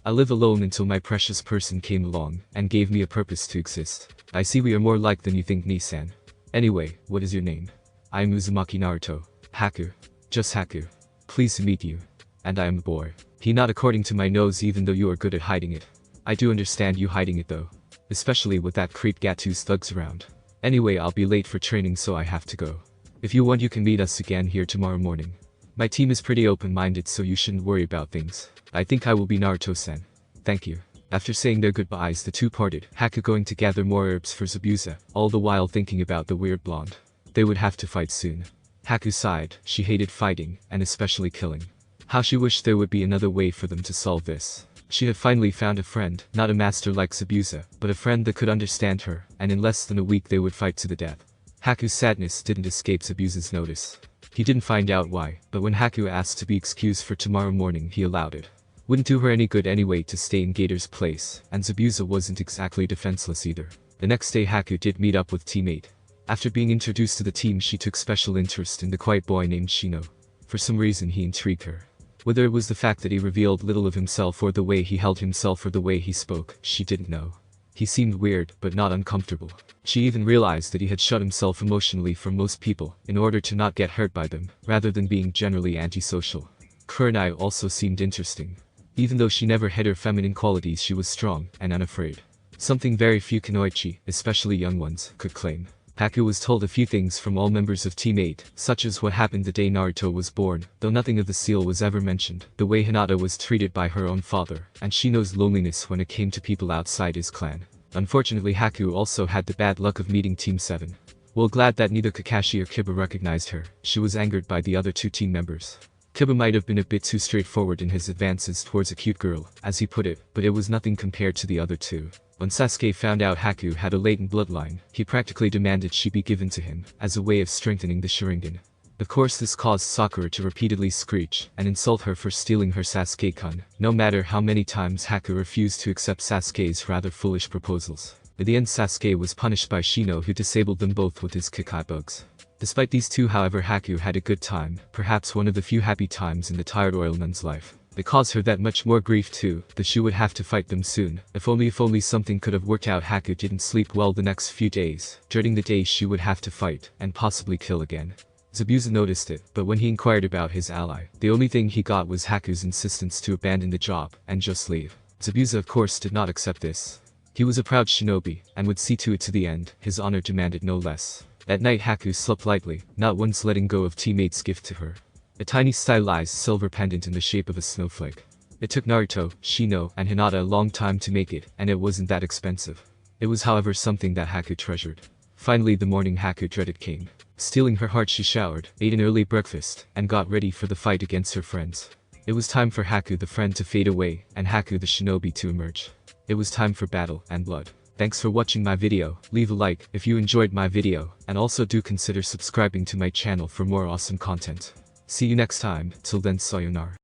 I live alone until my precious person came along, and gave me a purpose to exist. I see we are more alike than you think, Nisan. Anyway, what is your name? I am Uzumaki Naruto. Haku. Just Haku. Pleased to meet you. And I am a boy. He not according to my nose, even though you are good at hiding it. I do understand you hiding it though. Especially with that creep Gatu's thugs around. Anyway, I'll be late for training, so I have to go. If you want, you can meet us again here tomorrow morning. My team is pretty open-minded, so you shouldn't worry about things. I think I will be Naruto-san. Thank you. After saying their goodbyes, the two parted, Haku going to gather more herbs for Zabuza, all the while thinking about the weird blonde. They would have to fight soon. Haku sighed. She hated fighting, and especially killing. How she wished there would be another way for them to solve this. She had finally found a friend, not a master like Zabuza, but a friend that could understand her, and in less than a week they would fight to the death. Haku's sadness didn't escape Zabuza's notice. He didn't find out why, but when Haku asked to be excused for tomorrow morning, he allowed it. Wouldn't do her any good anyway to stay in Gator's place, and Zabuza wasn't exactly defenseless either. The next day, Haku did meet up with teammate. After being introduced to the team, she took special interest in the quiet boy named Shino. For some reason, he intrigued her. Whether it was the fact that he revealed little of himself or the way he held himself or the way he spoke, she didn't know. He seemed weird, but not uncomfortable. She even realized that he had shut himself emotionally from most people, in order to not get hurt by them, rather than being generally antisocial. Kurenai also seemed interesting. Even though she never had her feminine qualities, she was strong and unafraid. Something very few kunoichi, especially young ones, could claim. Haku was told a few things from all members of Team 8, such as what happened the day Naruto was born, though nothing of the seal was ever mentioned, the way Hinata was treated by her own father, and Shino's loneliness when it came to people outside his clan. Unfortunately, Haku also had the bad luck of meeting Team 7. While glad that neither Kakashi or Kiba recognized her, she was angered by the other two team members. Kiba might have been a bit too straightforward in his advances towards a cute girl, as he put it, but it was nothing compared to the other two. When Sasuke found out Haku had a latent bloodline, he practically demanded she be given to him, as a way of strengthening the Sharingan. Of course, this caused Sakura to repeatedly screech and insult her for stealing her Sasuke-kun, no matter how many times Haku refused to accept Sasuke's rather foolish proposals. In the end, Sasuke was punished by Shino, who disabled them both with his Kikai bugs. Despite these two, however, Haku had a good time, perhaps one of the few happy times in the tired oil nun's life. They caused her that much more grief too, that she would have to fight them soon. If only something could have worked out. Haku didn't sleep well the next few days, dreading the day she would have to fight, and possibly kill again. Zabuza noticed it, but when he inquired about his ally, the only thing he got was Haku's insistence to abandon the job, and just leave. Zabuza of course did not accept this. He was a proud shinobi, and would see to it to the end, his honor demanded no less. At night Haku slept lightly, not once letting go of teammates' gift to her. A tiny stylized silver pendant in the shape of a snowflake. It took Naruto, Shino, and Hinata a long time to make it, and it wasn't that expensive. It was however something that Haku treasured. Finally the morning Haku dreaded came. Stealing her heart she showered, ate an early breakfast, and got ready for the fight against her friends. It was time for Haku the friend to fade away, and Haku the shinobi to emerge. It was time for battle and blood. Thanks for watching my video, leave a like if you enjoyed my video, and also do consider subscribing to my channel for more awesome content. See you next time, till then sayonara.